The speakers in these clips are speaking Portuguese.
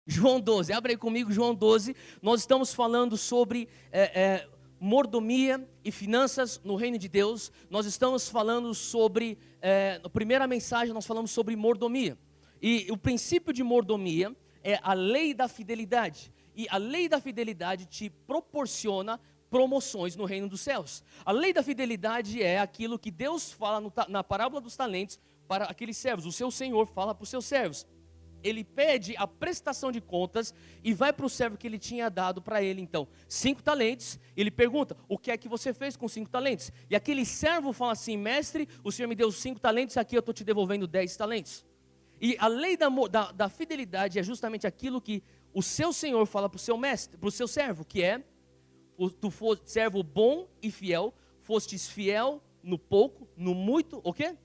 João 12, abre aí comigo João 12, nós estamos falando sobre mordomia e finanças no reino de Deus. Nós estamos falando sobre, na primeira mensagem nós falamos sobre mordomia, e o princípio de mordomia é a lei da fidelidade, e a lei da fidelidade te proporciona promoções no reino dos céus. A lei da fidelidade é aquilo que Deus fala na parábola dos talentos para aqueles servos. O seu Senhor fala para os seus servos. Ele pede a prestação de contas e vai para o servo que ele tinha dado para ele, então, 5 talentos. Ele pergunta, o que é que você fez com 5 talentos? E aquele servo fala assim, mestre, o Senhor me deu 5 talentos, aqui eu estou te devolvendo 10 talentos. E a lei da fidelidade é justamente aquilo que o seu Senhor fala para o seu mestre, para o seu servo, que é, tu foste servo bom e fiel, fostes fiel no pouco, no muito, o quê?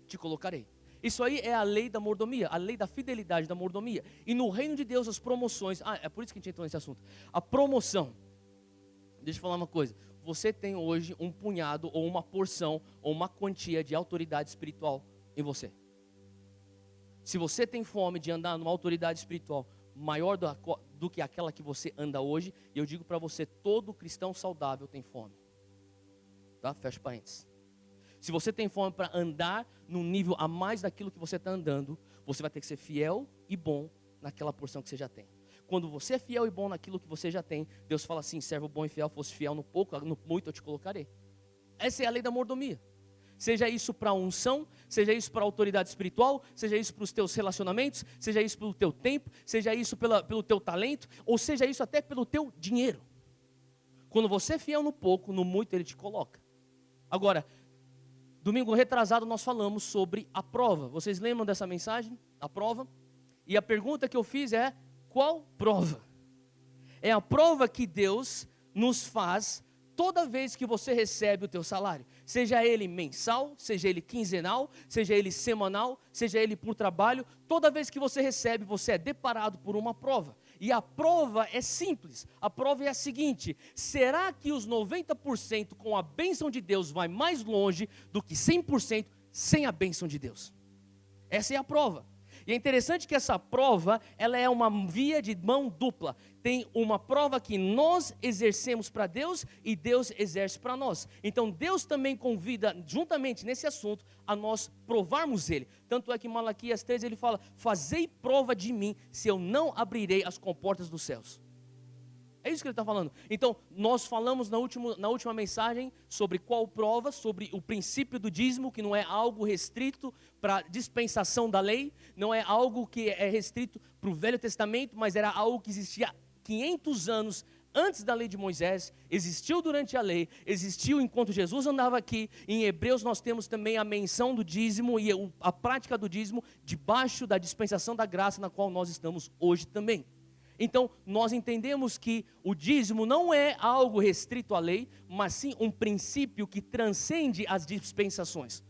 Te colocarei. Isso aí é a lei da mordomia, a lei da fidelidade da mordomia. E no reino de Deus as promoções, é por isso que a gente entrou nesse assunto. A promoção, deixa eu falar uma coisa, você tem hoje um punhado ou uma porção ou uma quantia de autoridade espiritual em você. Se você tem fome de andar numa autoridade espiritual maior do que aquela que você anda hoje, eu digo para você, todo cristão saudável tem fome. Tá? Fecha parênteses. Se você tem fome para andar num nível a mais daquilo que você está andando, você vai ter que ser fiel e bom naquela porção que você já tem. Quando você é fiel e bom naquilo que você já tem, Deus fala assim, servo bom e fiel, fosse fiel no pouco, no muito eu te colocarei. Essa é a lei da mordomia. Seja isso para a unção, seja isso para a autoridade espiritual, seja isso para os teus relacionamentos, seja isso pelo teu tempo, seja isso pelo teu talento, ou seja isso até pelo teu dinheiro. Quando você é fiel no pouco, no muito ele te coloca. Agora, domingo retrasado nós falamos sobre a prova. Vocês lembram dessa mensagem? A prova? E a pergunta que eu fiz é, qual prova? É a prova que Deus nos faz toda vez que você recebe o teu salário. Seja ele mensal, seja ele quinzenal, seja ele semanal, seja ele por trabalho. Toda vez que você recebe, você é deparado por uma prova. E a prova é simples, a prova é a seguinte, será que os 90% com a bênção de Deus vai mais longe do que 100% sem a bênção de Deus? Essa é a prova. E é interessante que essa prova, ela é uma via de mão dupla. Tem uma prova que nós exercemos para Deus e Deus exerce para nós. Então Deus também convida, juntamente nesse assunto, a nós provarmos Ele. Tanto é que em Malaquias 3 ele fala, fazei prova de mim, se eu não abrirei as comportas dos céus. É isso que ele está falando. Então, nós falamos na última mensagem sobre qual prova, sobre o princípio do dízimo, que não é algo restrito para dispensação da lei, não é algo que é restrito para o Velho Testamento, mas era algo que existia 500 anos antes da lei de Moisés, existiu durante a lei, existiu enquanto Jesus andava aqui. Em Hebreus nós temos também a menção do dízimo e a prática do dízimo debaixo da dispensação da graça na qual nós estamos hoje também. Então, nós entendemos que o dízimo não é algo restrito à lei, mas sim um princípio que transcende as dispensações.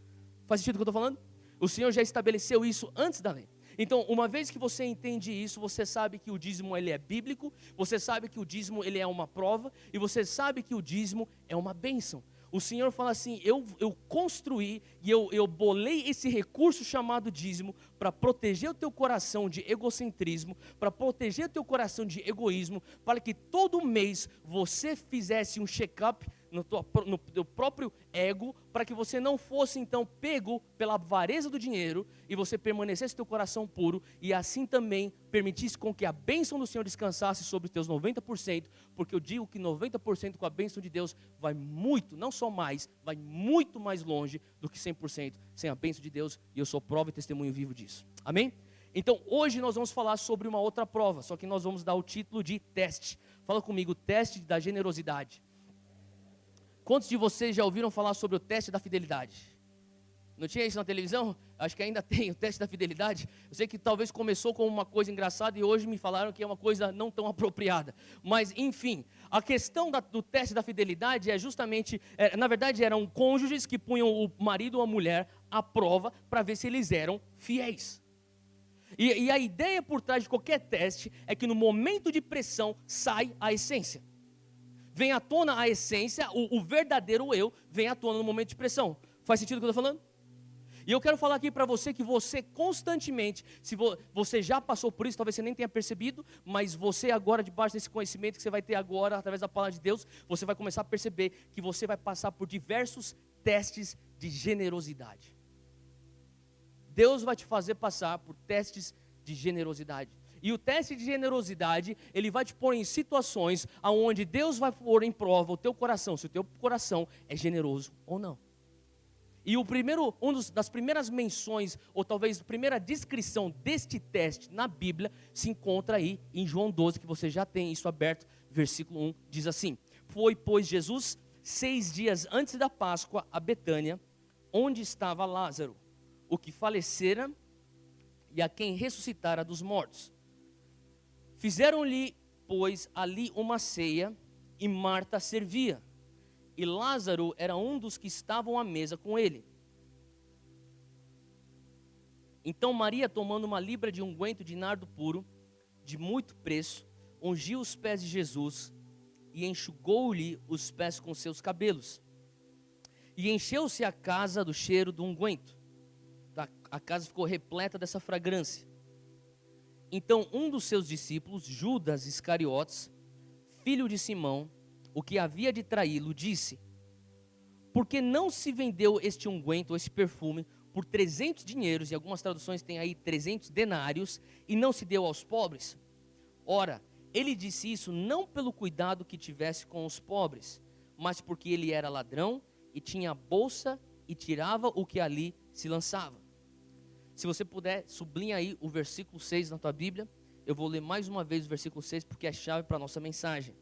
Faz sentido o que eu estou falando? O Senhor já estabeleceu isso antes da lei. Então, uma vez que você entende isso, você sabe que o dízimo ele é bíblico, você sabe que o dízimo ele é uma prova, e você sabe que o dízimo é uma bênção. O Senhor fala assim, eu construí e eu bolei esse recurso chamado dízimo para proteger o teu coração de egocentrismo, para proteger o teu coração de egoísmo, para que todo mês você fizesse um check-up no teu próprio ego, para que você não fosse então pego pela avareza do dinheiro e você permanecesse teu coração puro e assim também permitisse com que a bênção do Senhor descansasse sobre os teus 90%, porque eu digo que 90% com a bênção de Deus vai muito, não só mais, vai muito mais longe do que 100% sem a bênção de Deus, e eu sou prova e testemunho vivo disso. Amém? Então hoje nós vamos falar sobre uma outra prova, só que nós vamos dar o título de teste. Fala comigo, teste da generosidade. Quantos de vocês já ouviram falar sobre o teste da fidelidade? Não tinha isso na televisão? Acho que ainda tem o teste da fidelidade. Eu sei que talvez começou como uma coisa engraçada e hoje me falaram que é uma coisa não tão apropriada. Mas enfim, a questão do teste da fidelidade é justamente, na verdade eram cônjuges que punham o marido ou a mulher à prova para ver se eles eram fiéis. E a ideia por trás de qualquer teste é que no momento de pressão sai a essência. Vem à tona a essência, o verdadeiro eu vem à tona no momento de pressão. Faz sentido o que eu estou falando? E eu quero falar aqui para você que você constantemente, se você já passou por isso, talvez você nem tenha percebido, mas você agora, debaixo desse conhecimento que você vai ter agora, através da palavra de Deus, você vai começar a perceber que você vai passar por diversos testes de generosidade. Deus vai te fazer passar por testes de generosidade. E o teste de generosidade, ele vai te pôr em situações onde Deus vai pôr em prova o teu coração, se o teu coração é generoso ou não. E das primeiras menções, ou talvez a primeira descrição deste teste na Bíblia, se encontra aí em João 12, que você já tem isso aberto, versículo 1, diz assim: Foi, pois, Jesus 6 dias antes da Páscoa a Betânia, onde estava Lázaro, o que falecera e a quem ressuscitara dos mortos. Fizeram-lhe, pois, ali uma ceia, e Marta servia. E Lázaro era um dos que estavam à mesa com ele. Então Maria, tomando uma libra de unguento de nardo puro, de muito preço, ungiu os pés de Jesus e enxugou-lhe os pés com seus cabelos. E encheu-se a casa do cheiro do unguento. A casa ficou repleta dessa fragrância. Então um dos seus discípulos, Judas Iscariotes, filho de Simão, o que havia de traí-lo, disse: Por que não se vendeu este unguento, esse perfume, por 300 dinheiros, e algumas traduções têm aí 300 denários, e não se deu aos pobres? Ora, ele disse isso não pelo cuidado que tivesse com os pobres, mas porque ele era ladrão, e tinha a bolsa, e tirava o que ali se lançava. Se você puder, sublinha aí o versículo 6 na tua Bíblia. Eu vou ler mais uma vez o versículo 6, porque é a chave para a nossa mensagem.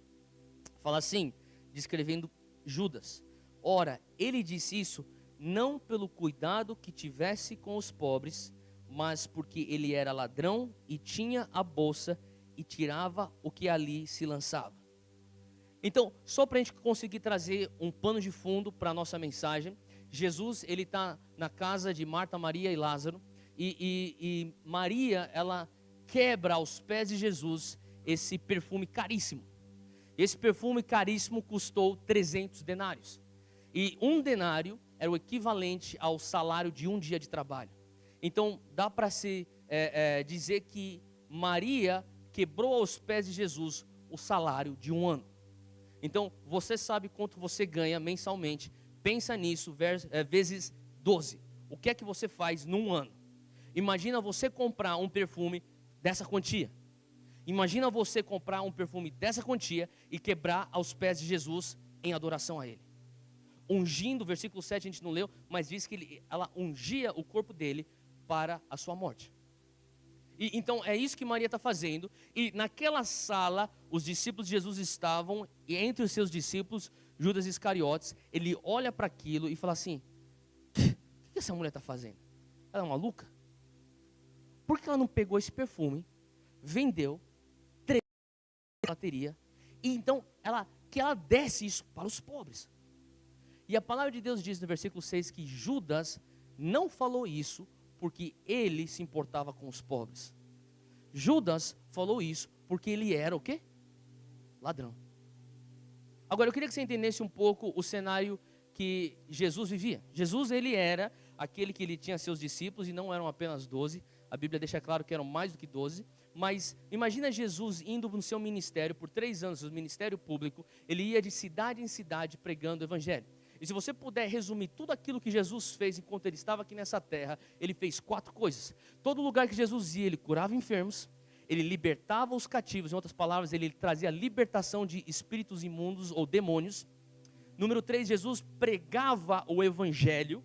Fala assim, descrevendo Judas: Ora, ele disse isso não pelo cuidado que tivesse com os pobres, mas porque ele era ladrão e tinha a bolsa e tirava o que ali se lançava. Então, só para a gente conseguir trazer um pano de fundo para a nossa mensagem, Jesus, ele está na casa de Marta, Maria e Lázaro, e Maria, ela quebra aos pés de Jesus esse perfume caríssimo. Esse perfume caríssimo custou 300 denários. E um denário era o equivalente ao salário de um dia de trabalho. Então, dá para se dizer que Maria quebrou aos pés de Jesus o salário de um ano. Então, você sabe quanto você ganha mensalmente. Pensa nisso, vezes 12. O que é que você faz num ano? Imagina você comprar um perfume dessa quantia. Imagina você comprar um perfume dessa quantia e quebrar aos pés de Jesus em adoração a Ele. Ungindo, versículo 7 a gente não leu, mas diz que ela ungia o corpo dele para a sua morte. E então é isso que Maria está fazendo. E naquela sala, os discípulos de Jesus estavam, e entre os seus discípulos, Judas Iscariotes, ele olha para aquilo e fala assim: o que essa mulher está fazendo? Ela é maluca? Por que ela não pegou esse perfume, vendeu, bateria, e então que ela desse isso para os pobres? E a palavra de Deus diz no versículo 6 que Judas não falou isso porque ele se importava com os pobres. Judas falou isso porque ele era o quê? Ladrão. Agora eu queria que você entendesse um pouco o cenário que Jesus vivia. Jesus, ele era aquele que ele tinha seus discípulos, e não eram apenas 12, a Bíblia deixa claro que eram mais do que 12, mas imagina Jesus indo no seu ministério por 3 anos, seu ministério público, ele ia de cidade em cidade pregando o evangelho. E se você puder resumir tudo aquilo que Jesus fez enquanto ele estava aqui nessa terra, ele fez 4 coisas. Todo lugar que Jesus ia, ele curava enfermos, ele libertava os cativos, em outras palavras, ele trazia libertação de espíritos imundos ou demônios. Número 3, Jesus pregava o evangelho.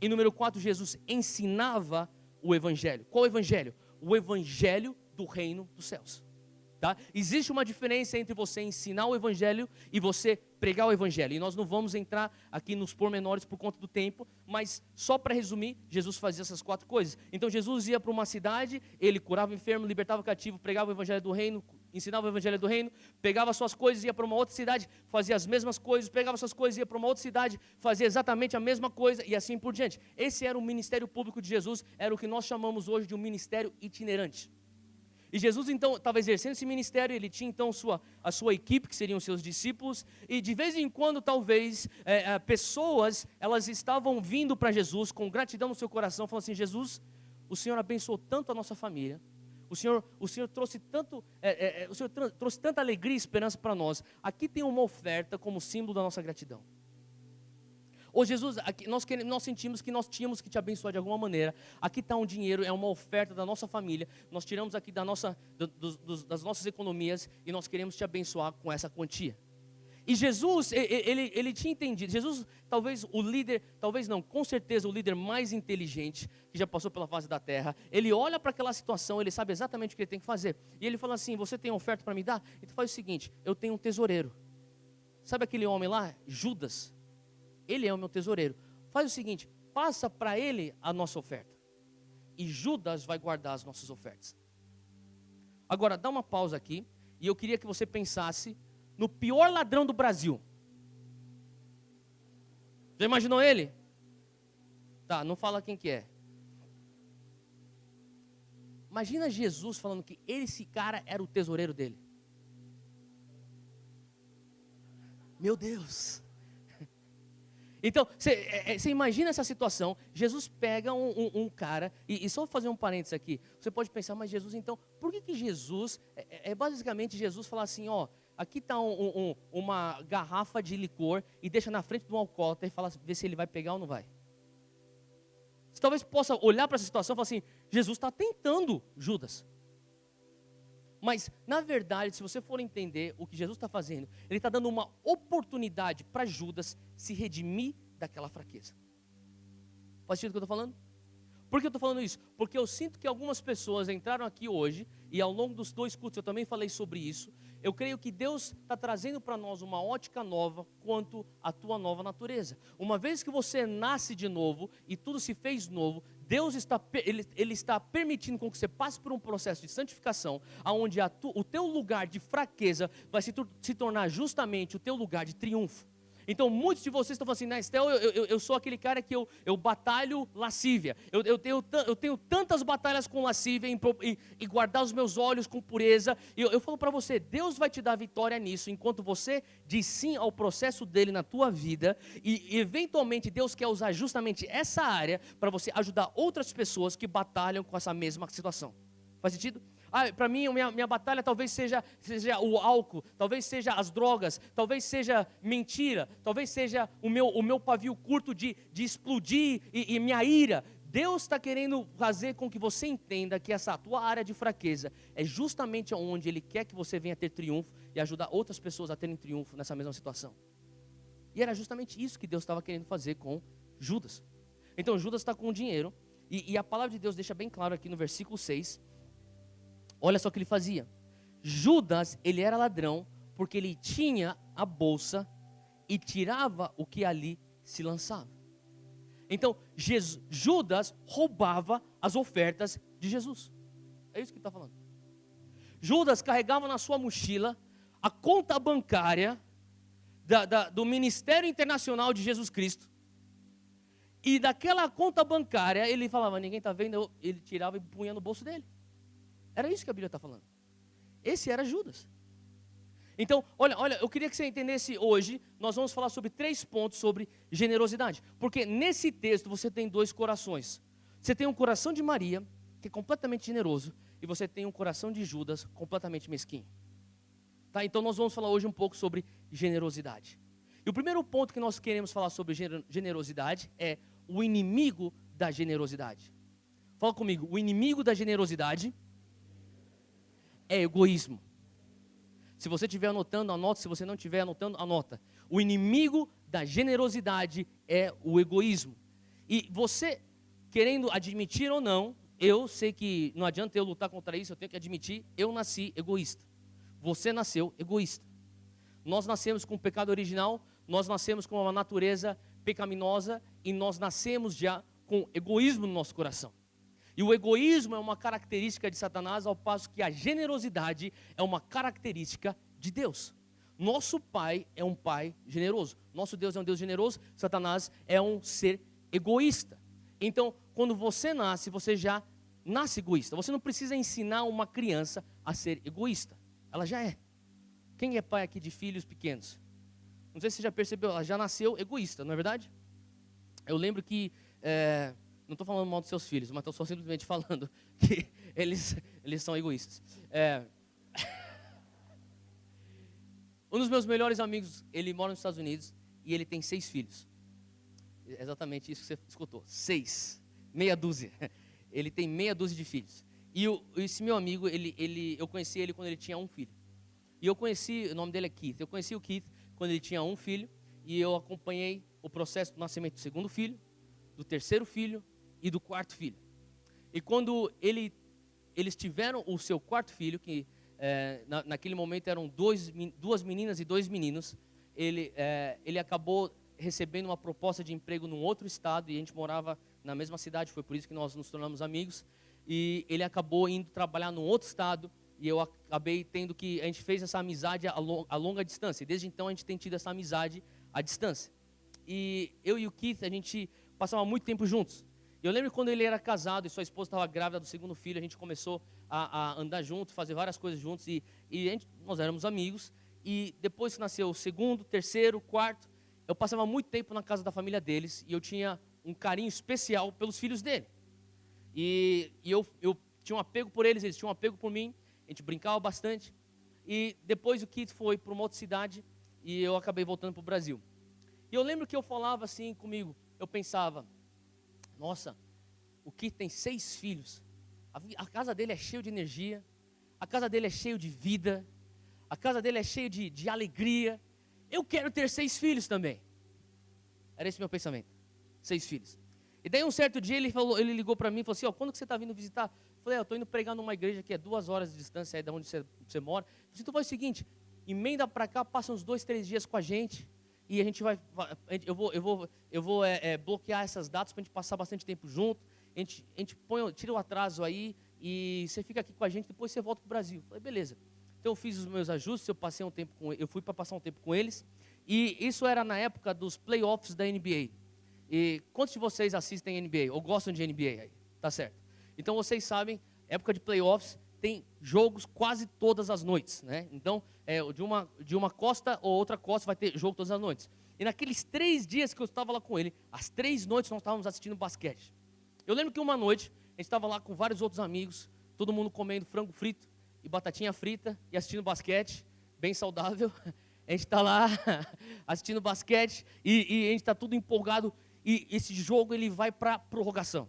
E número 4, Jesus ensinava o evangelho. Qual evangelho? O evangelho do reino dos céus. Tá? Existe uma diferença entre você ensinar o evangelho e você pregar o evangelho. E nós não vamos entrar aqui nos pormenores por conta do tempo, mas só para resumir, Jesus fazia essas 4 coisas. Então Jesus ia para uma cidade, ele curava o enfermo, libertava o cativo, pregava o evangelho do reino, ensinava o evangelho do reino, pegava suas coisas, ia para uma outra cidade, fazia as mesmas coisas, pegava suas coisas, ia para uma outra cidade, fazia exatamente a mesma coisa e assim por diante. Esse era o ministério público de Jesus, era o que nós chamamos hoje de um ministério itinerante. E Jesus então estava exercendo esse ministério, ele tinha então a sua equipe, que seriam os seus discípulos, e de vez em quando talvez pessoas, elas estavam vindo para Jesus com gratidão no seu coração, falando assim: Jesus, o Senhor abençoou tanto a nossa família, o Senhor trouxe trouxe tanta alegria e esperança para nós, aqui tem uma oferta como símbolo da nossa gratidão. Ô Jesus, aqui nós sentimos que nós tínhamos que te abençoar de alguma maneira. Aqui está um dinheiro, é uma oferta da nossa família. Nós tiramos aqui das nossas economias e nós queremos te abençoar com essa quantia. E Jesus, ele tinha entendido. Jesus, talvez o líder, talvez não, com certeza o líder mais inteligente que já passou pela face da terra. Ele olha para aquela situação, ele sabe exatamente o que ele tem que fazer. E ele fala assim: você tem oferta para me dar? Então faz o seguinte: eu tenho um tesoureiro. Sabe aquele homem lá, Judas? Ele é o meu tesoureiro. Faz o seguinte: passa para ele a nossa oferta, e Judas vai guardar as nossas ofertas. Agora, dá uma pausa aqui, e eu queria que você pensasse no pior ladrão do Brasil. Já imaginou ele? Tá, não fala quem que é. Imagina Jesus falando que esse cara era o tesoureiro dele. Meu Deus! Então, você imagina essa situação. Jesus pega um cara, e só fazer um parênteses aqui, você pode pensar: mas Jesus, então, por que Jesus, basicamente Jesus fala assim: ó, aqui está uma garrafa de licor, e deixa na frente de um alcoólatra e fala, vê se ele vai pegar ou não vai. Você talvez possa olhar para essa situação e falar assim: Jesus está tentando Judas. Mas, na verdade, se você for entender o que Jesus está fazendo, ele está dando uma oportunidade para Judas se redimir daquela fraqueza. Faz sentido o que eu estou falando? Por que eu estou falando isso? Porque eu sinto que algumas pessoas entraram aqui hoje, e ao longo dos 2 cultos eu também falei sobre isso. Eu creio que Deus está trazendo para nós uma ótica nova quanto à tua nova natureza. Uma vez que você nasce de novo e tudo se fez novo, Deus ele está permitindo com que você passe por um processo de santificação, onde o teu lugar de fraqueza vai se tornar justamente o teu lugar de triunfo. Então muitos de vocês estão falando assim: Estel, eu sou aquele cara que eu batalho lascívia, eu tenho tantas batalhas com lascívia em guardar os meus olhos com pureza. E eu falo para você: Deus vai te dar vitória nisso, enquanto você diz sim ao processo dele na tua vida, e eventualmente Deus quer usar justamente essa área para você ajudar outras pessoas que batalham com essa mesma situação. Faz sentido? Para mim, minha batalha talvez seja o álcool, talvez seja as drogas, talvez seja mentira, talvez seja o meu pavio curto de explodir e minha ira. Deus está querendo fazer com que você entenda que essa tua área de fraqueza é justamente onde Ele quer que você venha ter triunfo e ajudar outras pessoas a terem triunfo nessa mesma situação. E era justamente isso que Deus estava querendo fazer com Judas. Então Judas está com o dinheiro, e a palavra de Deus deixa bem claro aqui no versículo 6. Olha só o que ele fazia. Judas, ele era ladrão porque ele tinha a bolsa e tirava o que ali se lançava. Então, Judas roubava as ofertas de Jesus. É isso que ele está falando. Judas carregava na sua mochila a conta bancária do Ministério Internacional de Jesus Cristo. E daquela conta bancária, ele falava: ninguém está vendo, ele tirava e punha no bolso dele. Era isso que a Bíblia está falando. Esse era Judas. Então, olha, eu queria que você entendesse hoje, nós vamos falar sobre 3 pontos sobre generosidade. Porque nesse texto você tem 2 corações. Você tem um coração de Maria, que é completamente generoso, e você tem um coração de Judas, completamente mesquinho. Tá? Então nós vamos falar hoje um pouco sobre generosidade. E o primeiro ponto que nós queremos falar sobre generosidade é o inimigo da generosidade. Fala comigo: o inimigo da generosidade é egoísmo. Se você estiver anotando, anota. Se você não estiver anotando, anota. O inimigo da generosidade é o egoísmo. E você, querendo admitir ou não, eu sei que não adianta eu lutar contra isso, eu tenho que admitir, eu nasci egoísta. Você nasceu egoísta. Nós nascemos com o pecado original, nós nascemos com uma natureza pecaminosa, e nós nascemos já com egoísmo no nosso coração. E o egoísmo é uma característica de Satanás, ao passo que a generosidade é uma característica de Deus. Nosso Pai é um Pai generoso. Nosso Deus é um Deus generoso. Satanás é um ser egoísta. Então, quando você nasce, você já nasce egoísta. Você não precisa ensinar uma criança a ser egoísta. Ela já é. Quem é pai aqui de filhos pequenos? Não sei se você já percebeu, ela já nasceu egoísta, não é verdade? Eu lembro que, não estou falando mal dos seus filhos, mas estou só simplesmente falando que eles são egoístas. Um dos meus melhores amigos, ele mora nos Estados Unidos e ele tem 6 filhos. Exatamente isso que você escutou, 6, meia dúzia. Ele tem meia dúzia de filhos. E esse meu amigo, eu conheci ele quando ele tinha 1 filho. E o nome dele é Keith. Eu conheci o Keith quando ele tinha 1 filho e eu acompanhei o processo do nascimento do 2º filho, do 3º filho e do 4º filho. E quando eles tiveram o seu 4º filho, que naquele momento eram 2 meninas e 2 meninos, ele acabou recebendo uma proposta de emprego num outro estado e a gente morava na mesma cidade, foi por isso que nós nos tornamos amigos. E ele acabou indo trabalhar num outro estado e eu acabei a gente fez essa amizade a longa distância. E desde então a gente tem tido essa amizade à distância. E eu e o Keith, a gente passava muito tempo juntos. Eu lembro quando ele era casado e sua esposa estava grávida do 2º filho, a gente começou a andar junto, fazer várias coisas juntos e nós éramos amigos. E depois que nasceu o 2º, 3º, 4º, eu passava muito tempo na casa da família deles e eu tinha um carinho especial pelos filhos dele. E eu tinha um apego por eles tinham um apego por mim, a gente brincava bastante. E depois o Keith foi para uma outra cidade e eu acabei voltando para o Brasil. E eu lembro que eu falava assim comigo, eu pensava, nossa, o Keith tem 6 filhos, a casa dele é cheia de energia, a casa dele é cheia de vida, a casa dele é cheia de alegria, eu quero ter 6 filhos também. Era esse meu pensamento, 6 filhos. E daí um certo dia ele ligou para mim e falou assim, quando que você está vindo visitar? Eu falei, eu estou indo pregar numa igreja que é 2 horas de distância aí de onde você mora. Eu falei, então faz o seguinte, emenda para cá, passa uns 2, 3 dias com a gente e a gente eu vou bloquear essas datas para a gente passar bastante tempo junto. A gente tira o atraso aí e você fica aqui com a gente, depois você volta para o Brasil. Eu falei, beleza. Então eu fiz os meus ajustes, eu fui para passar um tempo com eles. E isso era na época dos playoffs da NBA. E quantos de vocês assistem NBA ou gostam de NBA aí? Tá certo. Então vocês sabem, época de playoffs tem jogos quase todas as noites, né? Então, de uma costa ou outra costa vai ter jogo todas as noites. E naqueles 3 dias que eu estava lá com ele, as 3 noites nós estávamos assistindo basquete. Eu lembro que uma noite, a gente estava lá com vários outros amigos, todo mundo comendo frango frito e batatinha frita e assistindo basquete, bem saudável. A gente está lá assistindo basquete e a gente está tudo empolgado e esse jogo ele vai para prorrogação.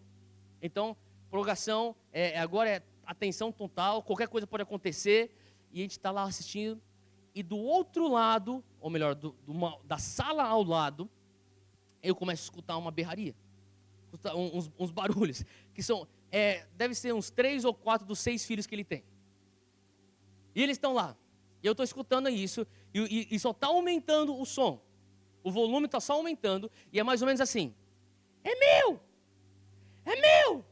Então, prorrogação agora é atenção total, qualquer coisa pode acontecer e a gente está lá assistindo e do outro lado, ou melhor, da sala ao lado, eu começo a escutar uma berraria, uns barulhos, que são, deve ser uns 3 ou 4 dos 6 filhos que ele tem. E eles estão lá, e eu estou escutando isso, e só está aumentando o som. O volume está só aumentando, e é mais ou menos assim. É meu! É meu!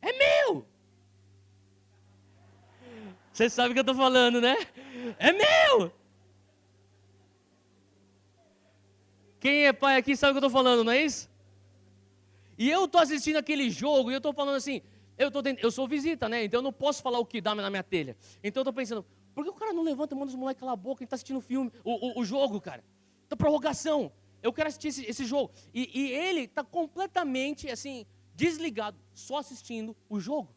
É meu! Você sabe o que eu estou falando, né? É meu! Quem é pai aqui sabe o que eu estou falando, não é isso? E eu estou assistindo aquele jogo, e eu estou falando assim, eu sou visita, né? Então eu não posso falar o que dá na minha telha. Então eu estou pensando, por que o cara não levanta e manda os moleques calar a boca? A gente está assistindo o filme, o jogo, cara. Tá prorrogação. Eu quero assistir esse jogo. E ele está completamente, assim, desligado, só assistindo o jogo.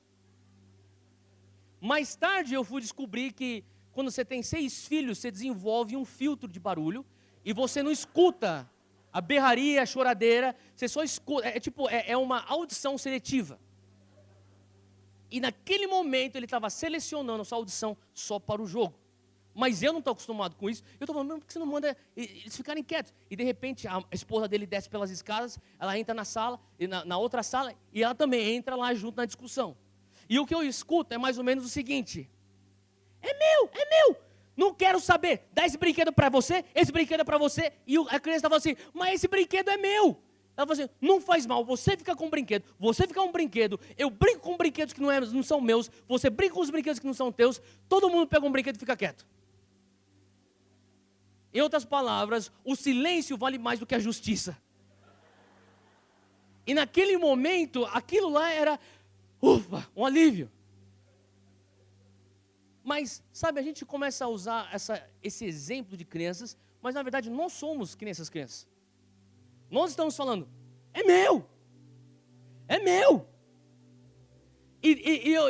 Mais tarde eu fui descobrir que quando você tem 6 filhos, você desenvolve um filtro de barulho e você não escuta a berraria, a choradeira, você só escuta, é uma audição seletiva. E naquele momento ele estava selecionando essa audição só para o jogo. Mas eu não estou acostumado com isso. Eu estou falando, por que você não manda eles ficarem quietos? E de repente a esposa dele desce pelas escadas, ela entra na sala, na outra sala, e ela também entra lá junto na discussão. E o que eu escuto é mais ou menos o seguinte: é meu, não quero saber, dá esse brinquedo para você, esse brinquedo é para você. E a criança estava assim, mas esse brinquedo é meu. Ela falou assim, não faz mal, você fica com um brinquedo, você fica com um brinquedo, eu brinco com brinquedos que não são meus, você brinca com os brinquedos que não são teus, todo mundo pega um brinquedo e fica quieto. Em outras palavras, o silêncio vale mais do que a justiça. E naquele momento, aquilo lá era Ufa, um alívio. Mas, sabe, a gente começa a usar esse exemplo de crianças, mas na verdade nós somos crianças. Nós estamos falando, é meu. É meu. E eu...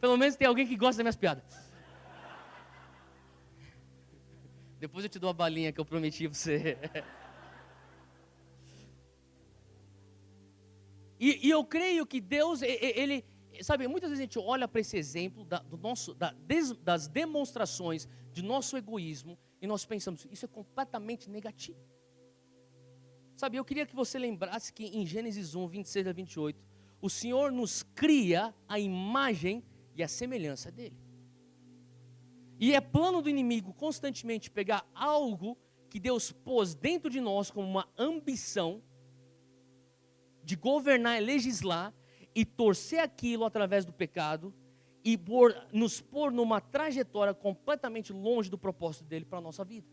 Pelo menos tem alguém que gosta das minhas piadas. Depois eu te dou a balinha que eu prometi pra você. E eu creio que Deus, Ele... Sabe, muitas vezes a gente olha para esse exemplo das demonstrações de nosso egoísmo e nós pensamos, isso é completamente negativo. Sabe, eu queria que você lembrasse que em Gênesis 1, 26 a 28, o Senhor nos cria a imagem e a semelhança dEle. E é plano do inimigo constantemente pegar algo que Deus pôs dentro de nós como uma ambição de governar e legislar, e torcer aquilo através do pecado e nos pôr numa trajetória completamente longe do propósito dele para a nossa vida.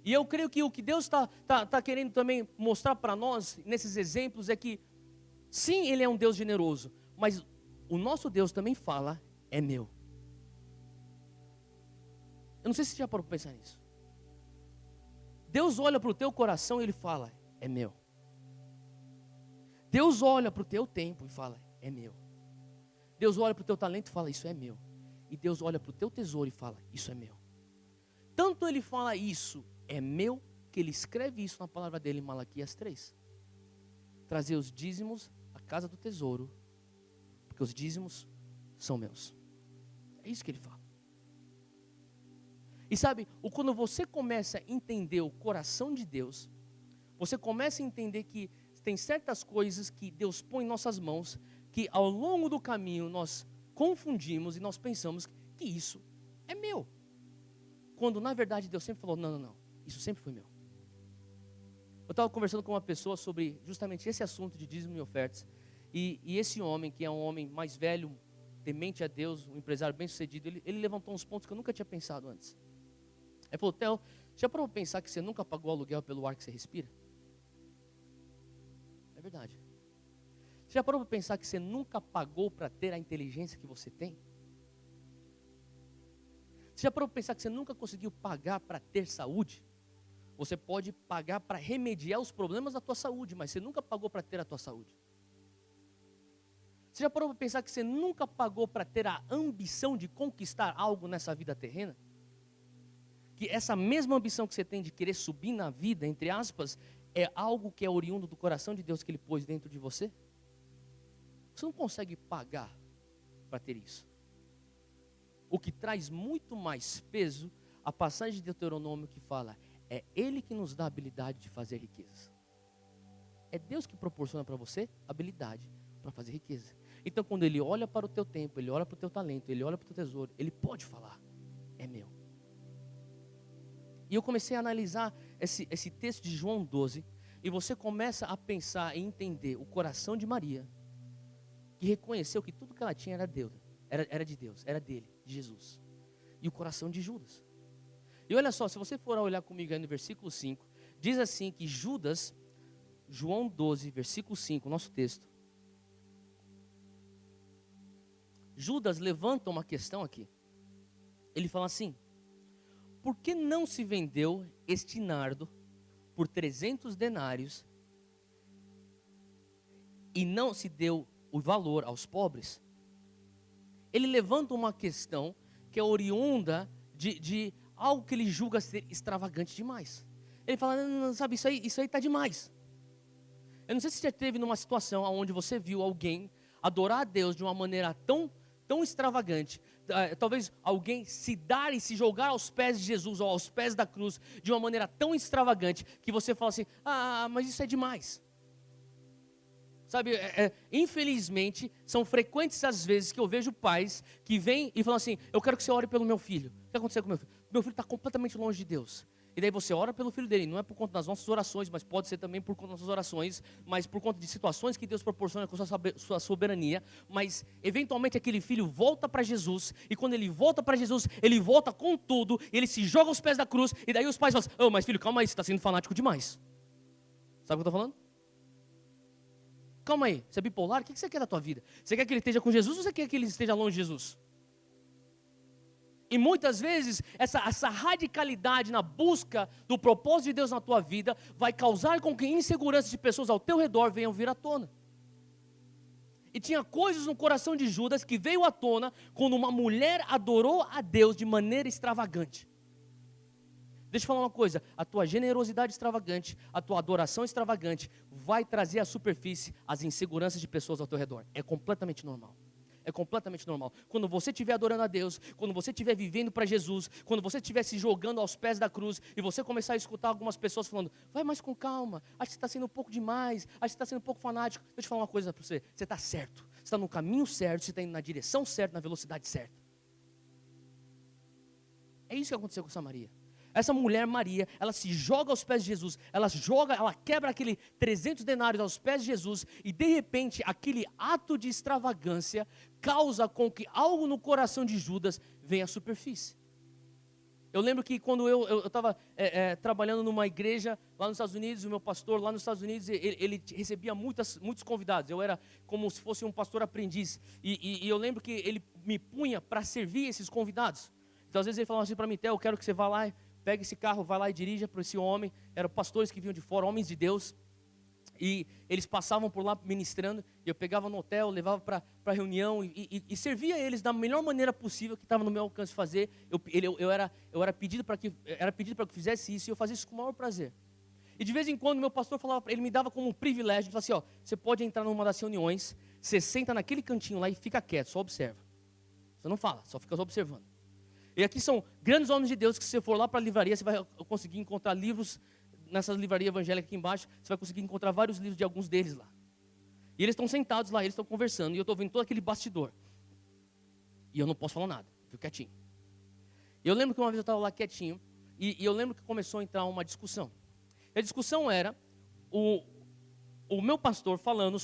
E eu creio que o que Deus está querendo também mostrar para nós nesses exemplos é que sim, Ele é um Deus generoso, mas o nosso Deus também fala, é meu. Eu não sei se você já parou para pensar nisso. Deus olha para o teu coração e Ele fala, é meu. Deus olha para o teu tempo e fala, é meu. Deus olha para o teu talento e fala, isso é meu. E Deus olha para o teu tesouro e fala, isso é meu. Tanto Ele fala isso, é meu, que Ele escreve isso na palavra dele em Malaquias 3. Trazer os dízimos à casa do tesouro, porque os dízimos são meus. É isso que Ele fala. E sabe, quando você começa a entender o coração de Deus, você começa a entender que tem certas coisas que Deus põe em nossas mãos, que ao longo do caminho nós confundimos e nós pensamos que isso é meu. Quando na verdade Deus sempre falou, não, isso sempre foi meu. Eu estava conversando com uma pessoa sobre justamente esse assunto de dízimo e ofertas, e esse homem, que é um homem mais velho, temente a Deus, um empresário bem sucedido, ele levantou uns pontos que eu nunca tinha pensado antes. Ele falou, Theo, já parou para pensar que você nunca pagou aluguel pelo ar que você respira? É verdade. Você já parou para pensar que você nunca pagou para ter a inteligência que você tem? Você já parou para pensar que você nunca conseguiu pagar para ter saúde? Você pode pagar para remediar os problemas da tua saúde, mas você nunca pagou para ter a tua saúde. Você já parou para pensar que você nunca pagou para ter a ambição de conquistar algo nessa vida terrena? Que essa mesma ambição que você tem de querer subir na vida, entre aspas, é algo que é oriundo do coração de Deus que Ele pôs dentro de você? Você não consegue pagar para ter isso. O que traz muito mais peso, a passagem de Deuteronômio que fala, é Ele que nos dá a habilidade de fazer riquezas. É Deus que proporciona para você habilidade para fazer riqueza. Então quando Ele olha para o teu tempo, Ele olha para o teu talento, Ele olha para o teu tesouro, Ele pode falar, é meu. E eu comecei a analisar esse texto de João 12, e você começa a pensar e entender o coração de Maria, que reconheceu que tudo que ela tinha era de Deus, era dele, de Jesus. E o coração de Judas. E olha só, se você for olhar comigo aí no versículo 5, diz assim que Judas, João 12, versículo 5, nosso texto. Judas levanta uma questão aqui. Ele fala assim, por que não se vendeu este nardo por 300 denários e não se deu o valor aos pobres? Ele levanta uma questão que é oriunda de algo que ele julga ser extravagante demais. Ele fala, não, sabe, isso aí está demais. Eu não sei se você já esteve numa situação onde você viu alguém adorar a Deus de uma maneira tão extravagante, talvez alguém se dar e se jogar aos pés de Jesus ou aos pés da cruz de uma maneira tão extravagante que você fala assim, mas isso é demais. Sabe, infelizmente são frequentes as vezes que eu vejo pais que vêm e falam assim, eu quero que você ore pelo meu filho. O que aconteceu com meu filho? Meu filho está completamente longe de Deus. E daí você ora pelo filho dele, não é por conta das nossas orações, mas pode ser também por conta das nossas orações, mas por conta de situações que Deus proporciona com sua soberania, mas eventualmente aquele filho volta para Jesus, e quando ele volta para Jesus, ele volta com tudo, ele se joga aos pés da cruz, e daí os pais falam assim, mas filho, calma aí, você está sendo fanático demais. Sabe o que eu estou falando? Calma aí, você é bipolar? O que você quer da tua vida? Você quer que ele esteja com Jesus ou você quer que ele esteja longe de Jesus? E muitas vezes, essa radicalidade na busca do propósito de Deus na tua vida vai causar com que inseguranças de pessoas ao teu redor venham vir à tona. E tinha coisas no coração de Judas que veio à tona quando uma mulher adorou a Deus de maneira extravagante. Deixa eu falar uma coisa, a tua generosidade extravagante, a tua adoração extravagante vai trazer à superfície as inseguranças de pessoas ao teu redor. É completamente normal. É completamente normal. Quando você estiver adorando a Deus, quando você estiver vivendo para Jesus, quando você estiver se jogando aos pés da cruz e você começar a escutar algumas pessoas falando, vai mais com calma, acho que você está sendo um pouco demais, acho que você está sendo um pouco fanático. Deixa eu falar uma coisa para você, você está certo, você está no caminho certo, você está indo na direção certa, na velocidade certa. É isso que aconteceu com essa Maria. Essa mulher Maria, ela se joga aos pés de Jesus, ela quebra aquele 300 denários aos pés de Jesus e de repente aquele ato de extravagância causa com que algo no coração de Judas venha à superfície. Eu lembro que quando eu estava trabalhando numa igreja lá nos Estados Unidos, o meu pastor lá nos Estados Unidos, ele recebia muitos convidados, eu era como se fosse um pastor aprendiz, e eu lembro que ele me punha para servir esses convidados. Então às vezes ele falava assim para mim, Theo, eu quero que você vá lá, pega esse carro, vai lá e dirija para esse homem. Eram pastores que vinham de fora, homens de Deus. E eles passavam por lá ministrando. E eu pegava no hotel, levava para a reunião e servia eles da melhor maneira possível que estava no meu alcance fazer. Eu era pedido para que eu fizesse isso e eu fazia isso com o maior prazer. E de vez em quando meu pastor falava, ele me dava como um privilégio, ele falava assim, ó, você pode entrar numa das reuniões, você senta naquele cantinho lá e fica quieto, só observa. Você não fala, só fica observando. E aqui são grandes homens de Deus que se você for lá para a livraria, você vai conseguir encontrar livros, nessa livraria evangélica aqui embaixo, você vai conseguir encontrar vários livros de alguns deles lá. E eles estão sentados lá, eles estão conversando, e eu estou vendo todo aquele bastidor. E eu não posso falar nada, fico quietinho. E eu lembro que uma vez eu estava lá quietinho, e eu lembro que começou a entrar uma discussão. E a discussão era o meu pastor falando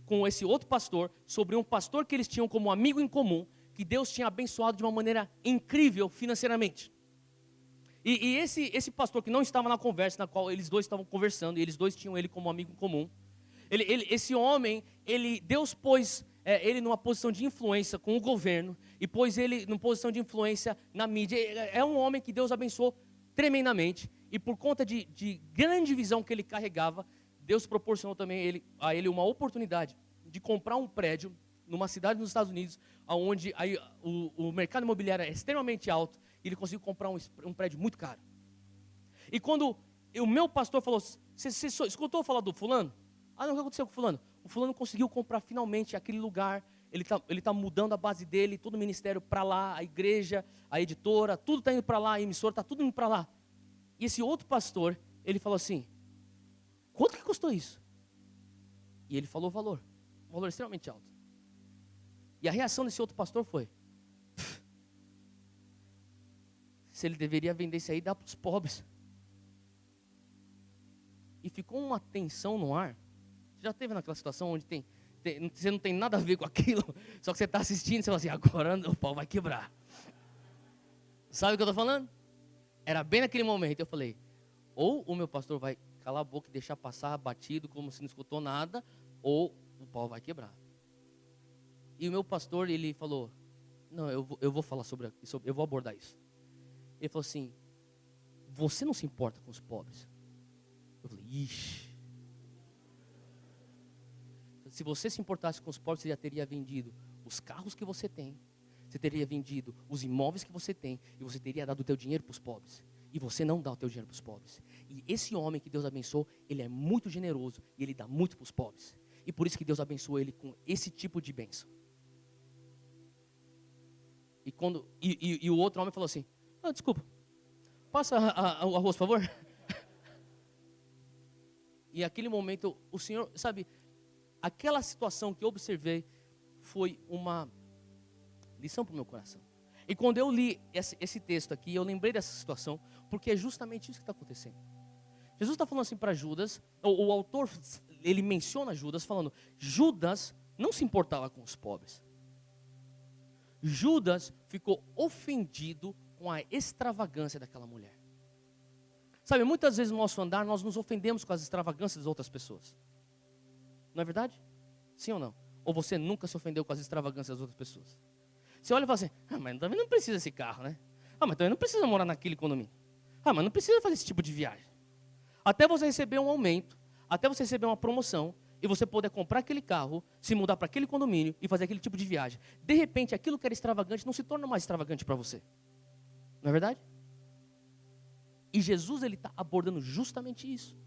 com esse outro pastor, sobre um pastor que eles tinham como amigo em comum, que Deus tinha abençoado de uma maneira incrível financeiramente. E esse pastor que não estava na conversa, na qual eles dois estavam conversando, e eles dois tinham ele como amigo em comum, esse homem, Deus pôs ele numa posição de influência com o governo, e pôs ele numa posição de influência na mídia. É um homem que Deus abençoou tremendamente, e por conta de grande visão que ele carregava, Deus proporcionou também a ele uma oportunidade de comprar um prédio numa cidade nos Estados Unidos, onde o mercado imobiliário é extremamente alto, e ele conseguiu comprar um prédio muito caro. E quando o meu pastor falou, você escutou falar do fulano? Ah, não, o que aconteceu com o fulano? O fulano conseguiu comprar finalmente aquele lugar, ele tá mudando a base dele, todo o ministério para lá, a igreja, a editora, tudo está indo para lá, a emissora, está tudo indo para lá. E esse outro pastor, ele falou assim, quanto que custou isso? E ele falou um valor extremamente alto. E a reação desse outro pastor foi, se ele deveria vender isso aí e dar para os pobres. E ficou uma tensão no ar. Você já esteve naquela situação onde você não tem nada a ver com aquilo, só que você está assistindo e você fala assim, agora o pau vai quebrar. Sabe o que eu estou falando? Era bem naquele momento, eu falei, ou o meu pastor vai calar a boca e deixar passar batido como se não escutou nada, ou o pau vai quebrar. E o meu pastor, ele falou, não, eu vou falar sobre isso, eu vou abordar isso. Ele falou assim, você não se importa com os pobres? Eu falei, ixi. Se você se importasse com os pobres, você já teria vendido os carros que você tem, você teria vendido os imóveis que você tem, e você teria dado o teu dinheiro para os pobres. E você não dá o teu dinheiro para os pobres. E esse homem que Deus abençoou, ele é muito generoso, e ele dá muito para os pobres. E por isso que Deus abençoou ele com esse tipo de bênção. E o outro homem falou assim, desculpa, passa o arroz, por favor. E naquele momento, o Senhor, sabe, aquela situação que eu observei foi uma lição para o meu coração. E quando eu li esse texto aqui, eu lembrei dessa situação, porque é justamente isso que está acontecendo. Jesus está falando assim para Judas, o autor, ele menciona Judas, falando, Judas não se importava com os pobres. Judas ficou ofendido com a extravagância daquela mulher. Sabe, muitas vezes no nosso andar, nós nos ofendemos com as extravagâncias das outras pessoas. Não é verdade? Sim ou não? Ou você nunca se ofendeu com as extravagâncias das outras pessoas? Você olha e fala assim, mas também não precisa desse carro, né? Mas também não precisa morar naquele condomínio. Mas não precisa fazer esse tipo de viagem. Até você receber um aumento, até você receber uma promoção, e você poder comprar aquele carro, se mudar para aquele condomínio e fazer aquele tipo de viagem. De repente, aquilo que era extravagante não se torna mais extravagante para você. Não é verdade? E Jesus, ele está abordando justamente isso.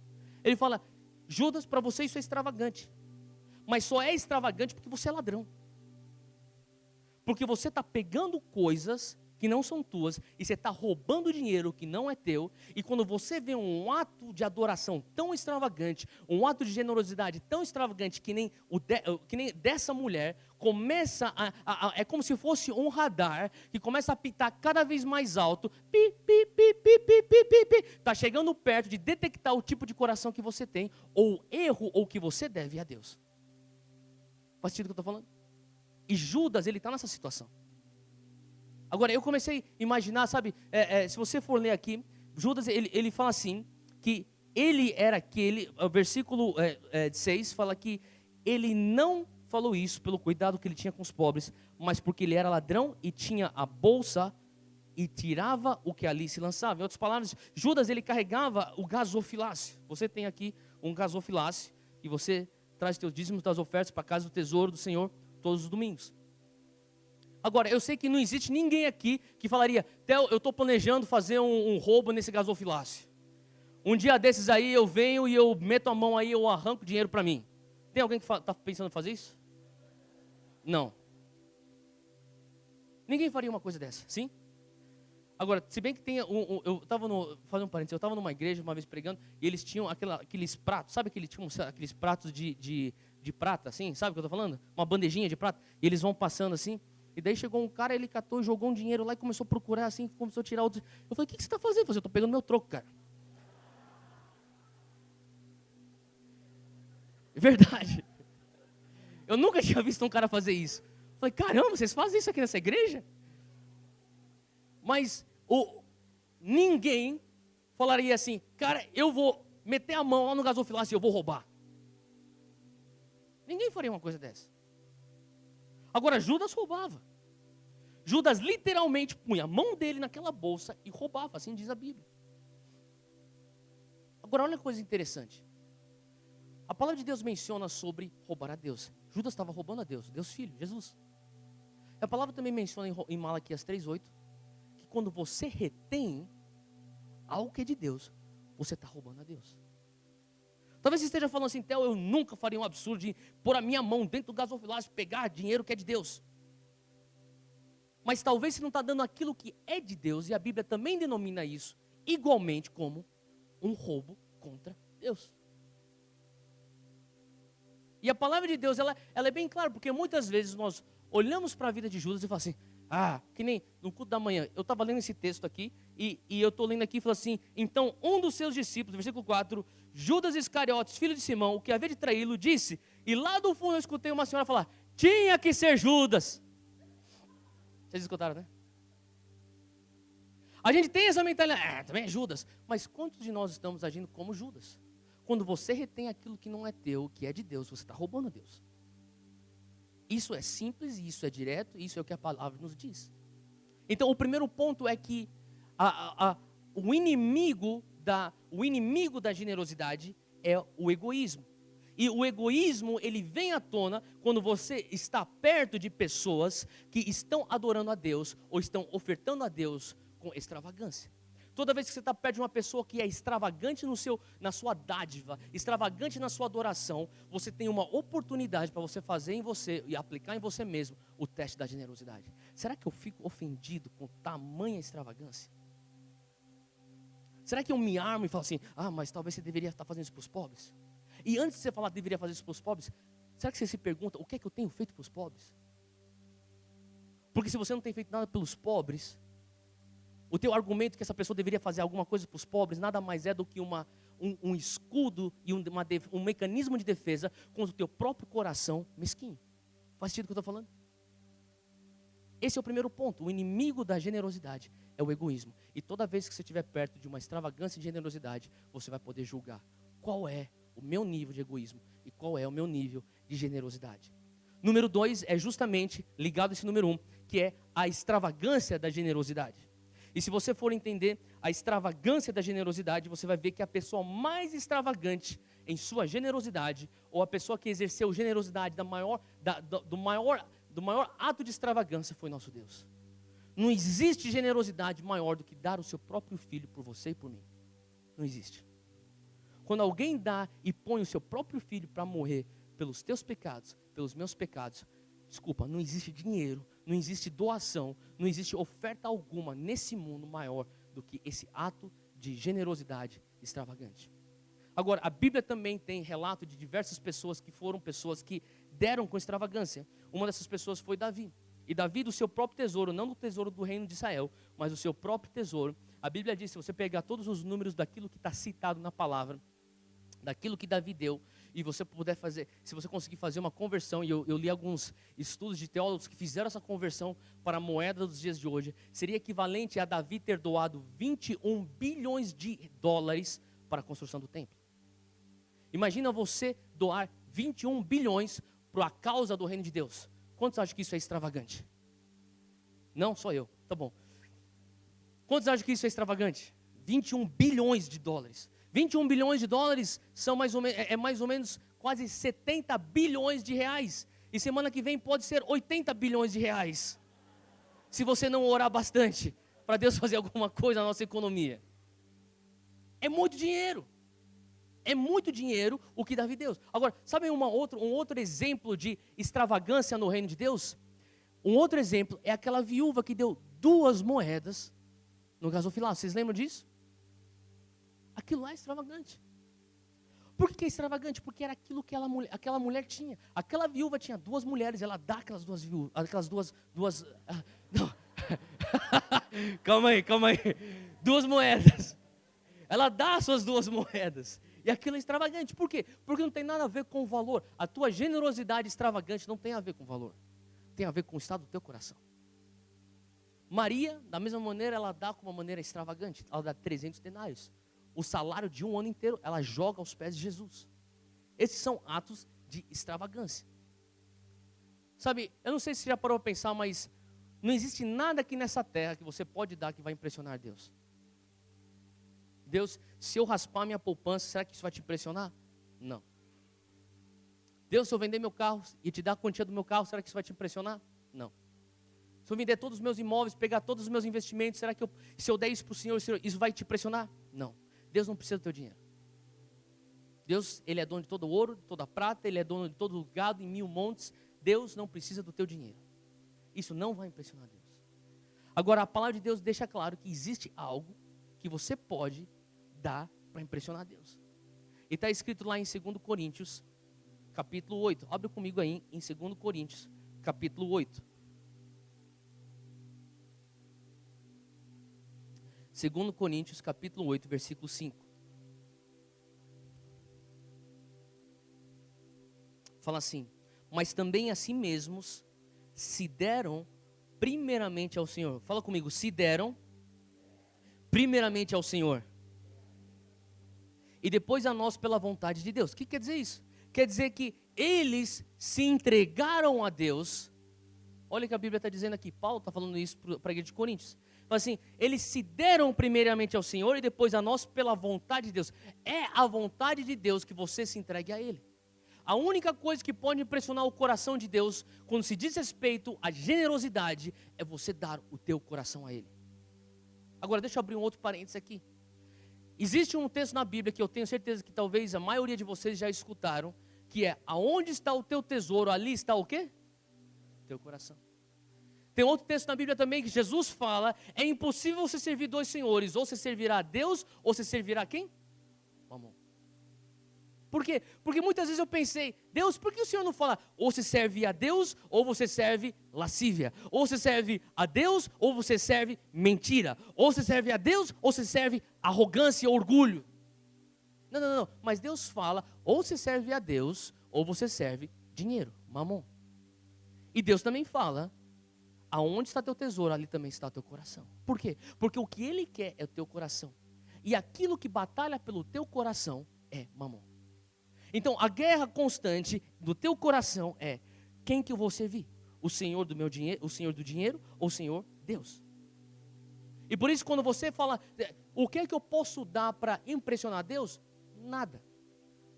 Ele fala, Judas, para você isso é extravagante. Mas só é extravagante porque você é ladrão. Porque você está pegando coisas que não são tuas, e você está roubando dinheiro que não é teu, e quando você vê um ato de adoração tão extravagante, um ato de generosidade tão extravagante que nem dessa mulher, começa é como se fosse um radar, que começa a apitar cada vez mais alto, pi, pi, pi, pi, pi, pi, pi, pi, está chegando perto de detectar o tipo de coração que você tem, ou erro, ou que você deve a Deus. Faz sentido o que eu estou falando? E Judas, ele está nessa situação. Agora, eu comecei a imaginar, sabe, se você for ler aqui, Judas, ele fala assim, que ele era aquele, o versículo 6 fala que ele não falou isso pelo cuidado que ele tinha com os pobres, mas porque ele era ladrão e tinha a bolsa e tirava o que ali se lançava. Em outras palavras, Judas, ele carregava o gasofilácio. Você tem aqui um gasofilácio, e você traz teus dízimos das ofertas para a casa do tesouro do Senhor todos os domingos. Agora, eu sei que não existe ninguém aqui que falaria, Theo, eu estou planejando fazer um roubo nesse gasofilácio. Um dia desses aí eu venho e eu meto a mão aí, eu arranco dinheiro para mim. Tem alguém que está pensando em fazer isso? Não. Ninguém faria uma coisa dessa, sim? Agora, se bem que tem eu estava fazendo um parênteses, eu estava numa igreja uma vez pregando, e eles tinham aqueles pratos, sabe aqueles pratos de prata, assim, sabe o que eu estou falando? Uma bandejinha de prata, e eles vão passando assim. E daí chegou um cara, ele catou, jogou um dinheiro lá e começou a procurar assim, começou a tirar outros. Eu falei, o que você está fazendo? Eu falei, eu estou pegando meu troco, cara. Verdade. Eu nunca tinha visto um cara fazer isso. Eu falei, caramba, vocês fazem isso aqui nessa igreja? Mas ninguém falaria assim, cara, eu vou meter a mão lá no gasofilácio e eu vou roubar. Ninguém faria uma coisa dessa. Agora, Judas roubava. Judas literalmente punha a mão dele naquela bolsa e roubava, assim diz a Bíblia. Agora, olha que coisa interessante. A palavra de Deus menciona sobre roubar a Deus. Judas estava roubando a Deus, Deus Filho, Jesus. A palavra também menciona em Malaquias 3:8, que quando você retém algo que é de Deus, você está roubando a Deus. Talvez você esteja falando assim, Theo, eu nunca faria um absurdo de pôr a minha mão dentro do gasofilácio e pegar dinheiro que é de Deus. Mas talvez você não está dando aquilo que é de Deus, e a Bíblia também denomina isso igualmente como um roubo contra Deus. E a palavra de Deus, ela é bem clara, porque muitas vezes nós olhamos para a vida de Judas e falamos assim, que nem no culto da manhã, eu estava lendo esse texto aqui, e eu estou lendo aqui e falo assim, então um dos seus discípulos, versículo 4, Judas Iscariotes, filho de Simão, o que havia de traí-lo, disse, e lá do fundo eu escutei uma senhora falar, tinha que ser Judas. Vocês escutaram, né? A gente tem essa mentalidade, também é Judas, mas quantos de nós estamos agindo como Judas? Quando você retém aquilo que não é teu, que é de Deus, você está roubando a Deus. Isso é simples, isso é direto, isso é o que a palavra nos diz. Então, o primeiro ponto é que o inimigo da generosidade é o egoísmo. E o egoísmo, ele vem à tona quando você está perto de pessoas que estão adorando a Deus ou estão ofertando a Deus com extravagância. Toda vez que você está perto de uma pessoa que é extravagante na sua dádiva, extravagante na sua adoração, você tem uma oportunidade para você fazer em você e aplicar em você mesmo o teste da generosidade. Será que eu fico ofendido com tamanha extravagância? Será que eu me armo e falo assim, mas talvez você deveria estar fazendo isso para os pobres? E antes de você falar que deveria fazer isso para os pobres, será que você se pergunta, o que é que eu tenho feito para os pobres? Porque se você não tem feito nada pelos pobres, o teu argumento que essa pessoa deveria fazer alguma coisa para os pobres, nada mais é do que um escudo e um mecanismo de defesa contra o teu próprio coração mesquinho. Faz sentido o que eu estou falando? Esse é o primeiro ponto. O inimigo da generosidade é o egoísmo. E toda vez que você estiver perto de uma extravagância de generosidade, você vai poder julgar qual é o meu nível de egoísmo e qual é o meu nível de generosidade. Número 2 é justamente ligado a esse número 1, que é a extravagância da generosidade. E se você for entender a extravagância da generosidade, você vai ver que a pessoa mais extravagante em sua generosidade, ou a pessoa que exerceu generosidade do maior ato de extravagância foi nosso Deus. Não existe generosidade maior do que dar o seu próprio filho por você e por mim. Não existe. Quando alguém dá e põe o seu próprio filho para morrer pelos teus pecados, pelos meus pecados, desculpa, não existe dinheiro, não existe doação, não existe oferta alguma nesse mundo maior do que esse ato de generosidade extravagante. Agora, a Bíblia também tem relato de diversas pessoas que foram pessoas que deram com extravagância. Uma dessas pessoas foi Davi. E Davi, do seu próprio tesouro, não do tesouro do reino de Israel, mas do seu próprio tesouro. A Bíblia diz, se você pegar todos os números daquilo que está citado na palavra, daquilo que Davi deu, e você puder fazer, se você conseguir fazer uma conversão, e eu li alguns estudos de teólogos que fizeram essa conversão para a moeda dos dias de hoje, seria equivalente a Davi ter doado 21 bilhões de dólares para a construção do templo. Imagina você doar 21 bilhões para a causa do reino de Deus. Quantos acham que isso é extravagante? Não, só eu, tá bom. Quantos acham que isso é extravagante? 21 bilhões de dólares. 21 bilhões de dólares são mais ou menos quase 70 bilhões de reais. E semana que vem pode ser 80 bilhões de reais. Se você não orar bastante para Deus fazer alguma coisa na nossa economia. É muito dinheiro. É muito dinheiro o que Davi deu. Agora, sabe um outro exemplo de extravagância no reino de Deus? Um outro exemplo é aquela viúva que deu 2 moedas no gasofilácio. Vocês lembram disso? Aquilo lá é extravagante. Por que é extravagante? Porque era aquilo que aquela mulher tinha. Aquela viúva tinha 2 mulheres, ela dá aquelas duas não. Calma aí. 2 moedas. Ela dá as suas 2 moedas. E aquilo é extravagante. Por quê? Porque não tem nada a ver com o valor. A tua generosidade extravagante não tem a ver com o valor. Tem a ver com o estado do teu coração. Maria, da mesma maneira, ela dá com uma maneira extravagante. Ela dá 300 denários. O salário de um ano inteiro, ela joga aos pés de Jesus. Esses são atos de extravagância. Sabe, eu não sei se você já parou para pensar, mas não existe nada aqui nessa terra que você pode dar que vai impressionar Deus. Deus, se eu raspar minha poupança, será que isso vai te impressionar? Não. Deus, se eu vender meu carro e te dar a quantia do meu carro, será que isso vai te impressionar? Não. Se eu vender todos os meus imóveis, pegar todos os meus investimentos, será que se eu der isso para o Senhor, isso vai te impressionar? Não. Deus não precisa do teu dinheiro. Deus, Ele é dono de todo o ouro, de toda a prata, Ele é dono de todo o gado em 1000 montes. Deus não precisa do teu dinheiro. Isso não vai impressionar Deus. Agora, a palavra de Deus deixa claro que existe algo que você pode dar para impressionar Deus. E está escrito lá em 2 Coríntios, capítulo 8. Abre comigo aí em 2 Coríntios, capítulo 8. 2 Coríntios, capítulo 8, versículo 5. Fala assim: mas também a si mesmos se deram primeiramente ao Senhor. Fala comigo, se deram primeiramente ao Senhor. E depois a nós pela vontade de Deus. O que quer dizer isso? Quer dizer que eles se entregaram a Deus. Olha o que a Bíblia está dizendo aqui. Paulo está falando isso para a igreja de Coríntios. Fala assim, eles se deram primeiramente ao Senhor e depois a nós pela vontade de Deus. É a vontade de Deus que você se entregue a Ele. A única coisa que pode impressionar o coração de Deus, quando se diz respeito à generosidade, é você dar o teu coração a Ele. Agora deixa eu abrir um outro parênteses aqui. Existe um texto na Bíblia que eu tenho certeza que talvez a maioria de vocês já escutaram, que é: aonde está o teu tesouro, ali está o quê? Teu coração. Tem outro texto na Bíblia também que Jesus fala: é impossível você servir 2 senhores, ou você servirá a Deus, ou você servirá a quem? Mamon. Por quê? Porque muitas vezes eu pensei: Deus, por que o Senhor não fala ou você serve a Deus, ou você serve lascívia? Ou você serve a Deus, ou você serve mentira? Ou você serve a Deus, ou você serve arrogância e orgulho? Não. Mas Deus fala: ou você serve a Deus, ou você serve dinheiro, mamon. E Deus também fala: aonde está teu tesouro, ali também está o teu coração. Por quê? Porque o que Ele quer é o teu coração. E aquilo que batalha pelo teu coração é mamon. Então, a guerra constante do teu coração é: quem que eu vou servir? O Senhor do meu dinheiro, o Senhor do dinheiro ou o Senhor Deus? E por isso, quando você fala, o que é que eu posso dar para impressionar Deus? Nada.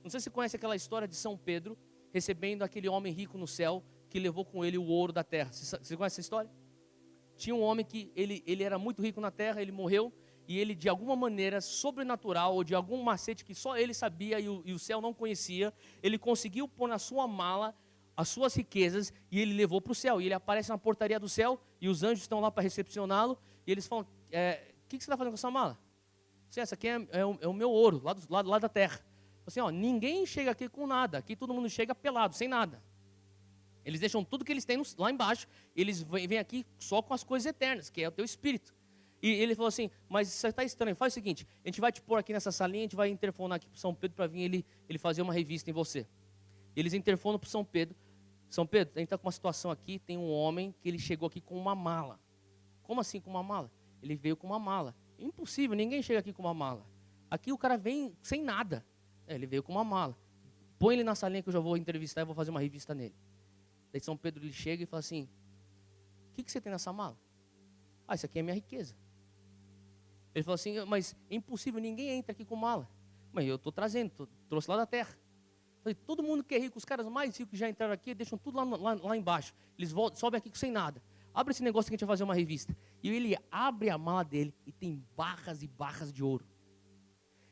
Não sei se você conhece aquela história de São Pedro recebendo aquele homem rico no céu que levou com ele o ouro da terra. Você conhece essa história? Tinha um homem que ele era muito rico na terra, ele morreu, e ele, de alguma maneira sobrenatural, ou de algum macete que só ele sabia e o céu não conhecia, ele conseguiu pôr na sua mala as suas riquezas, e ele levou para o céu. E ele aparece na portaria do céu, e os anjos estão lá para recepcioná-lo, e eles falam: o que você está fazendo com essa mala? Essa aqui é o meu ouro, lá da terra. Assim, ninguém chega aqui com nada, aqui todo mundo chega pelado, sem nada. Eles deixam tudo que eles têm lá embaixo, eles vêm aqui só com as coisas eternas, que é o teu espírito. E ele falou assim: mas isso está estranho, faz o seguinte, a gente vai te pôr aqui nessa salinha, a gente vai interfonar aqui para São Pedro para vir ele fazer uma revista em você. Eles interfonam para São Pedro: São Pedro, a gente está com uma situação aqui, tem um homem que ele chegou aqui com uma mala. Como assim com uma mala? Ele veio com uma mala. Impossível, ninguém chega aqui com uma mala. Aqui o cara vem sem nada. Ele veio com uma mala. Põe ele na salinha que eu já vou entrevistar e vou fazer uma revista nele. Daí São Pedro ele chega e fala assim: o que você tem nessa mala? Isso aqui é minha riqueza. Ele falou assim: mas é impossível, ninguém entra aqui com mala. Mas eu estou trazendo, trouxe lá da terra. Falei: todo mundo que é rico, os caras mais ricos que já entraram aqui, deixam tudo lá embaixo. Eles sobem aqui sem nada. Abre esse negócio que a gente vai fazer uma revista. E ele abre a mala dele e tem barras e barras de ouro.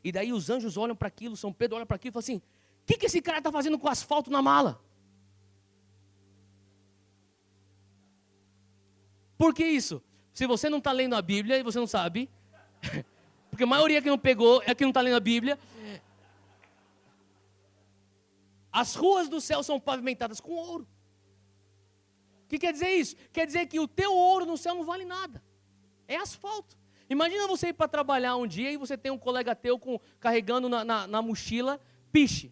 E daí os anjos olham para aquilo, São Pedro olha para aquilo e fala assim: o que esse cara está fazendo com asfalto na mala? Por que isso? Se você não está lendo a Bíblia e você não sabe, porque a maioria que não pegou é que não está lendo a Bíblia. As ruas do céu são pavimentadas com ouro. O que quer dizer isso? Quer dizer que o teu ouro no céu não vale nada. É asfalto. Imagina você ir para trabalhar um dia e você tem um colega teu carregando na mochila piche.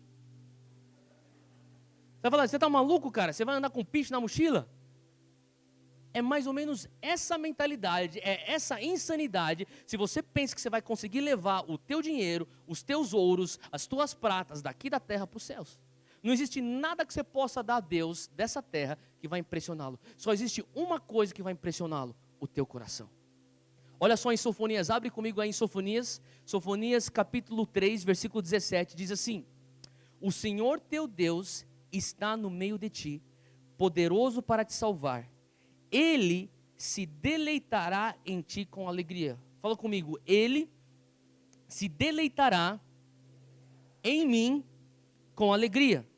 Você vai falar: você está maluco, cara? Você vai andar com piche na mochila? É mais ou menos essa mentalidade, é essa insanidade. Se você pensa que você vai conseguir levar o teu dinheiro, os teus ouros, as tuas pratas daqui da terra para os céus. Não existe nada que você possa dar a Deus dessa terra que vai impressioná-lo. Só existe uma coisa que vai impressioná-lo: o teu coração. Olha só em Sofonias, abre comigo aí em Sofonias. Sofonias capítulo 3, versículo 17, diz assim: o Senhor teu Deus está no meio de ti, poderoso para te salvar. Ele se deleitará em ti com alegria. Fala comigo: Ele se deleitará em mim com alegria.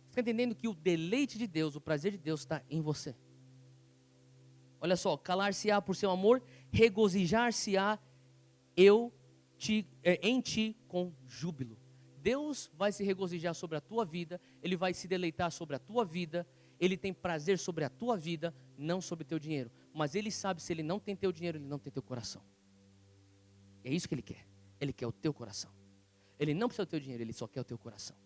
Você está entendendo que o deleite de Deus, o prazer de Deus está em você? Olha só: calar-se-á por seu amor, regozijar-se-á em ti com júbilo. Deus vai se regozijar sobre a tua vida, Ele vai se deleitar sobre a tua vida. Ele tem prazer sobre a tua vida, não sobre o teu dinheiro. Mas Ele sabe, se Ele não tem teu dinheiro, Ele não tem teu coração. É isso que Ele quer. Ele quer o teu coração. Ele não precisa do teu dinheiro, Ele só quer o teu coração.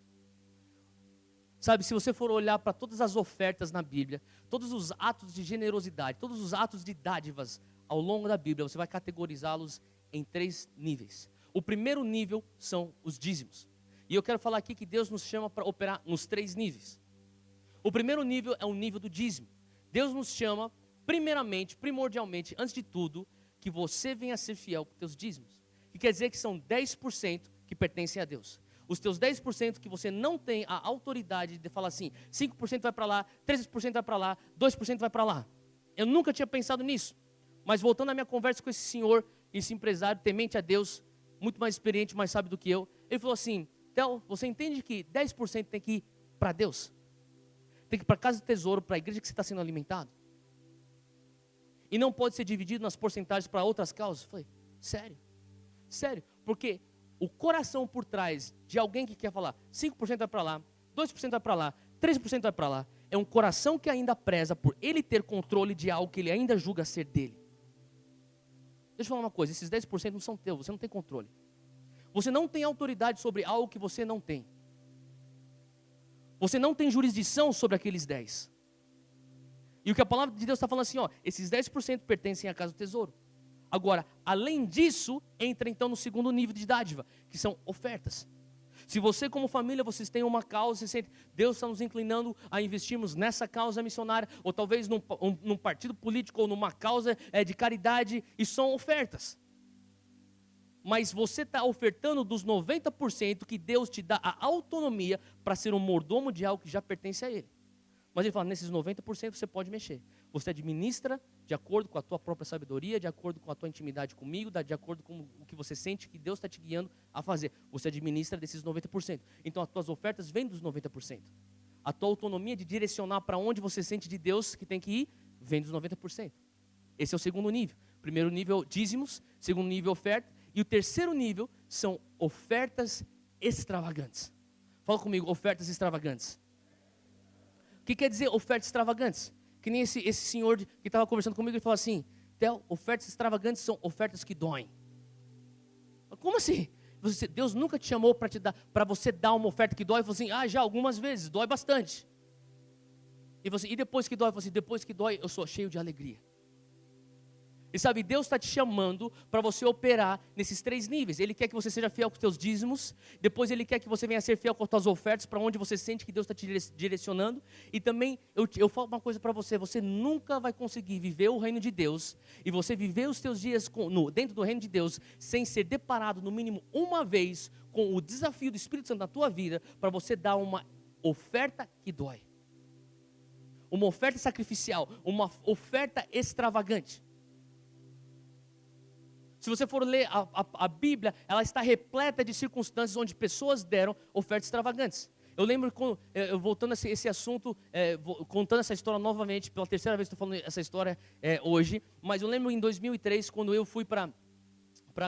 Sabe, se você for olhar para todas as ofertas na Bíblia, todos os atos de generosidade, todos os atos de dádivas ao longo da Bíblia, você vai categorizá-los em 3 níveis. O primeiro nível são os dízimos. E eu quero falar aqui que Deus nos chama para operar nos 3 níveis. O primeiro nível é o nível do dízimo. Deus nos chama, primeiramente, primordialmente, antes de tudo, que você venha a ser fiel com os teus dízimos. Que quer dizer que são 10% que pertencem a Deus. Os teus 10% que você não tem a autoridade de falar assim: 5% vai para lá, 13% vai para lá, 2% vai para lá. Eu nunca tinha pensado nisso. Mas voltando à minha conversa com esse senhor, esse empresário temente a Deus, muito mais experiente, mais sábio do que eu, ele falou assim: Theo, você entende que 10% tem que ir para Deus? Tem que ir para a casa do tesouro, para a igreja que você está sendo alimentado. E não pode ser dividido nas porcentagens para outras causas. Eu falei: sério? Sério? Porque o coração por trás de alguém que quer falar 5% vai para lá, 2% vai para lá, 3% vai para lá, é um coração que ainda preza por ele ter controle de algo que ele ainda julga ser dele. Deixa eu falar uma coisa: esses 10% não são teus, você não tem controle. Você não tem autoridade sobre algo que você não tem. Você não tem jurisdição sobre aqueles 10. E o que a palavra de Deus está falando assim, esses 10% pertencem à casa do tesouro. Agora, além disso, entra então no segundo nível de dádiva, que são ofertas. Se você como família, vocês têm uma causa, você sente, Deus está nos inclinando a investirmos nessa causa missionária, ou talvez num partido político, ou numa causa de caridade, e são ofertas. Mas você está ofertando dos 90% que Deus te dá a autonomia para ser um mordomo de algo que já pertence a Ele. Mas Ele fala, nesses 90% você pode mexer. Você administra de acordo com a tua própria sabedoria, de acordo com a tua intimidade comigo, de acordo com o que você sente que Deus está te guiando a fazer. Você administra desses 90%. Então as tuas ofertas vêm dos 90%. A tua autonomia de direcionar para onde você sente de Deus que tem que ir, vem dos 90%. Esse é o segundo nível. Primeiro nível, dízimos. Segundo nível, oferta. E o terceiro nível são ofertas extravagantes. Fala comigo, ofertas extravagantes. O que quer dizer ofertas extravagantes? Que nem esse senhor que estava conversando comigo, ele falou assim, Theo, ofertas extravagantes são ofertas que doem. Como assim? Deus nunca te chamou para você dar uma oferta que dói? Ele falou assim, já algumas vezes, dói bastante. E depois que dói? Ele falou assim, depois que dói, eu sou cheio de alegria. E sabe, Deus está te chamando para você operar nesses 3 níveis. Ele quer que você seja fiel com os teus dízimos. Depois Ele quer que você venha a ser fiel com as tuas ofertas, para onde você sente que Deus está te direcionando. E também, eu falo uma coisa para você. Você nunca vai conseguir viver o reino de Deus e você viver os teus dias dentro do reino de Deus sem ser deparado no mínimo uma vez com o desafio do Espírito Santo na tua vida, para você dar uma oferta que dói. Uma oferta sacrificial, uma oferta extravagante. Se você for ler a Bíblia, ela está repleta de circunstâncias onde pessoas deram ofertas extravagantes. Eu lembro, voltando a esse assunto, contando essa história novamente, pela terceira vez que estou falando essa história hoje, mas eu lembro em 2003, quando eu fui para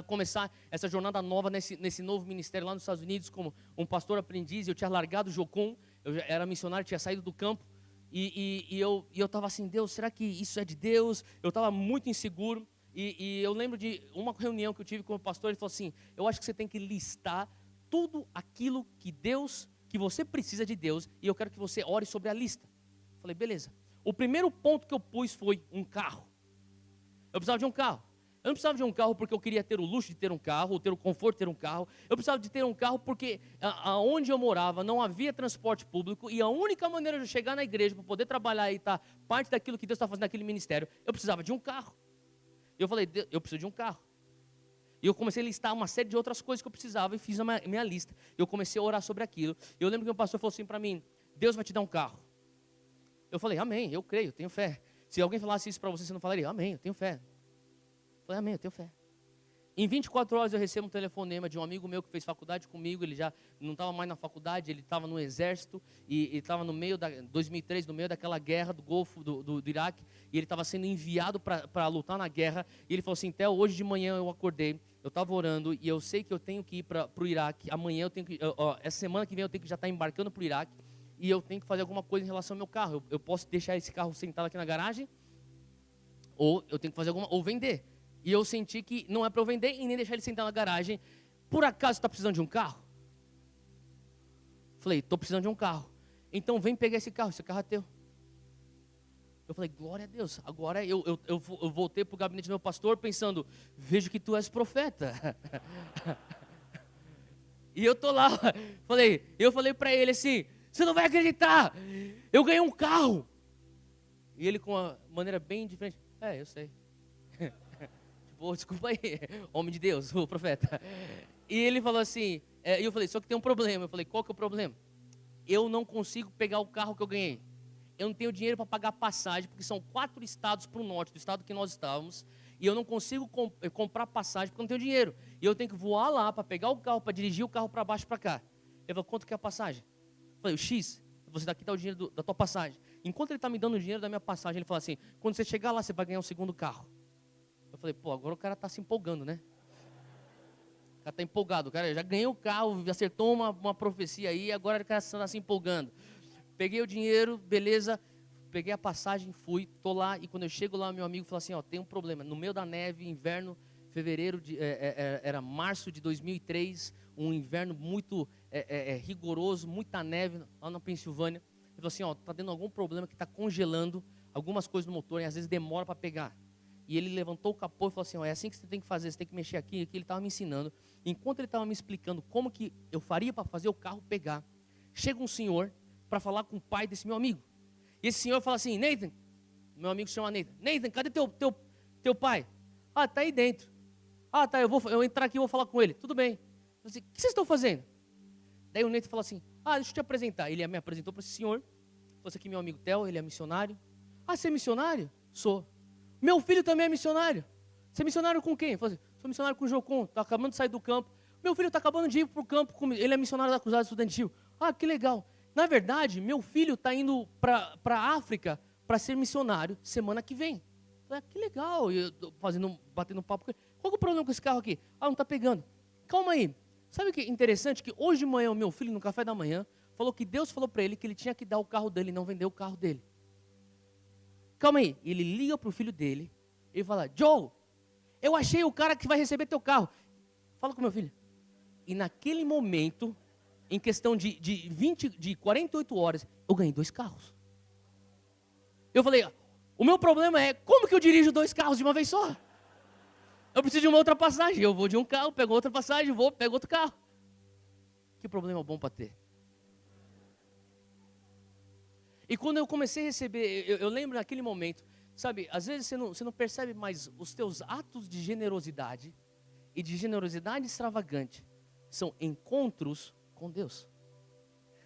começar essa jornada nova nesse novo ministério lá nos Estados Unidos, como um pastor aprendiz. Eu tinha largado o Jocum, eu já era missionário, tinha saído do campo, e eu estava assim, Deus, será que isso é de Deus? Eu estava muito inseguro. E eu lembro de uma reunião que eu tive com o pastor. Ele falou assim, eu acho que você tem que listar tudo aquilo que você precisa de Deus, e eu quero que você ore sobre a lista. Eu falei, beleza. O primeiro ponto que eu pus foi um carro. Eu precisava de um carro. Eu não precisava de um carro porque eu queria ter o luxo de ter um carro, ou ter o conforto de ter um carro. Eu precisava de ter um carro porque aonde eu morava não havia transporte público, e a única maneira de eu chegar na igreja para poder trabalhar e estar parte daquilo que Deus está fazendo naquele ministério, eu precisava de um carro. Eu falei, eu preciso de um carro. E eu comecei a listar uma série de outras coisas que eu precisava, e fiz a minha lista. Eu comecei a orar sobre aquilo. Eu lembro que o pastor falou assim para mim, Deus vai te dar um carro. Eu falei, amém, eu creio, eu tenho fé. Se alguém falasse isso para você, você não falaria, amém, eu tenho fé. Eu falei, amém, eu tenho fé. Em 24 horas eu recebo um telefonema de um amigo meu que fez faculdade comigo. Ele já não estava mais na faculdade, ele estava no exército, e estava no meio 2003, no meio daquela guerra do Golfo do Iraque, e ele estava sendo enviado para lutar na guerra. E ele falou assim, Theo, hoje de manhã eu acordei, eu estava orando, e eu sei que eu tenho que ir para o Iraque. Amanhã eu tenho que, essa semana que vem eu tenho que já estar embarcando para o Iraque, e eu tenho que fazer alguma coisa em relação ao meu carro. Eu posso deixar esse carro sentado aqui na garagem, ou eu tenho que fazer ou vender. E eu senti que não é para eu vender e nem deixar ele sentar na garagem. Por acaso você está precisando de um carro? Falei, estou precisando de um carro. Então vem pegar esse carro é teu. Eu falei, glória a Deus. Agora eu voltei para o gabinete do meu pastor pensando, vejo que tu és profeta. E eu estou lá, eu falei para ele assim, você não vai acreditar, eu ganhei um carro. E ele com uma maneira bem diferente, eu sei. Desculpa aí, homem de Deus, o profeta. E ele falou assim, e eu falei, só que tem um problema. Eu falei, qual que é o problema? Eu não consigo pegar o carro que eu ganhei. Eu não tenho dinheiro para pagar passagem, porque são 4 estados para o norte do estado que nós estávamos, e eu não consigo comprar passagem porque eu não tenho dinheiro. E eu tenho que voar lá para pegar o carro, para dirigir o carro para baixo e para cá. Ele falou, quanto que é a passagem? Eu falei, o X, você daqui está o dinheiro da tua passagem. Enquanto ele está me dando o dinheiro da minha passagem, ele falou assim, quando você chegar lá, você vai ganhar um segundo carro. Eu falei, agora o cara está se empolgando, né? O cara está empolgado, o cara já ganhou o carro, acertou uma profecia aí, agora o cara está se empolgando. Peguei o dinheiro, beleza, peguei a passagem, fui, estou lá, e quando eu chego lá, meu amigo falou assim, tem um problema, no meio da neve, inverno, fevereiro, era março de 2003, um inverno muito rigoroso, muita neve lá na Pensilvânia. Ele falou assim, está tendo algum problema que está congelando algumas coisas no motor, e às vezes demora para pegar. E ele levantou o capô e falou assim, é assim que você tem que fazer, você tem que mexer aqui. Ele estava me ensinando. enquanto ele estava me explicando como que eu faria para fazer o carro pegar, chega um senhor para falar com o pai desse meu amigo. E esse senhor fala assim: Nathan, meu amigo se chama Nathan. Nathan, cadê teu pai? Ah, tá aí dentro. Ah, tá, eu vou entrar aqui e vou falar com ele. Tudo bem. Eu falei assim: o que vocês estão fazendo? Daí o Nathan falou assim: ah, deixa eu te apresentar. Ele me apresentou para esse senhor. Falou: esse aqui é meu amigo Theo, ele é missionário. Ah, você é missionário? Sou. Meu filho também é missionário. Você é missionário com quem? Eu falei assim: sou missionário com o Jocon, está acabando de sair do campo. Meu filho está acabando de ir para o campo, ele é missionário da Cruzada Estudantil. Ah, que legal. Na verdade, meu filho está indo para a África para ser missionário semana que vem. Eu falei: ah, que legal. E eu tô batendo um papo com ele. Qual que é o problema com esse carro aqui? Ah, não está pegando. Calma aí. Sabe o que é interessante? Que hoje de manhã o meu filho, no café da manhã, falou que Deus falou para ele que ele tinha que dar o carro dele e não vender o carro dele. Calma aí. Ele liga para o filho dele e fala: Joe, eu achei o cara que vai receber teu carro. Fala com meu filho. E naquele momento, em questão de 48 horas, eu ganhei 2 carros. Eu falei: o meu problema é, como que eu dirijo 2 carros de uma vez só? Eu preciso de uma outra passagem. Eu vou de um carro, pego outra passagem, pego outro carro. Que problema bom para ter. E quando eu comecei a receber, eu lembro naquele momento, sabe, às vezes você não percebe mais os teus atos de generosidade e de generosidade extravagante são encontros com Deus.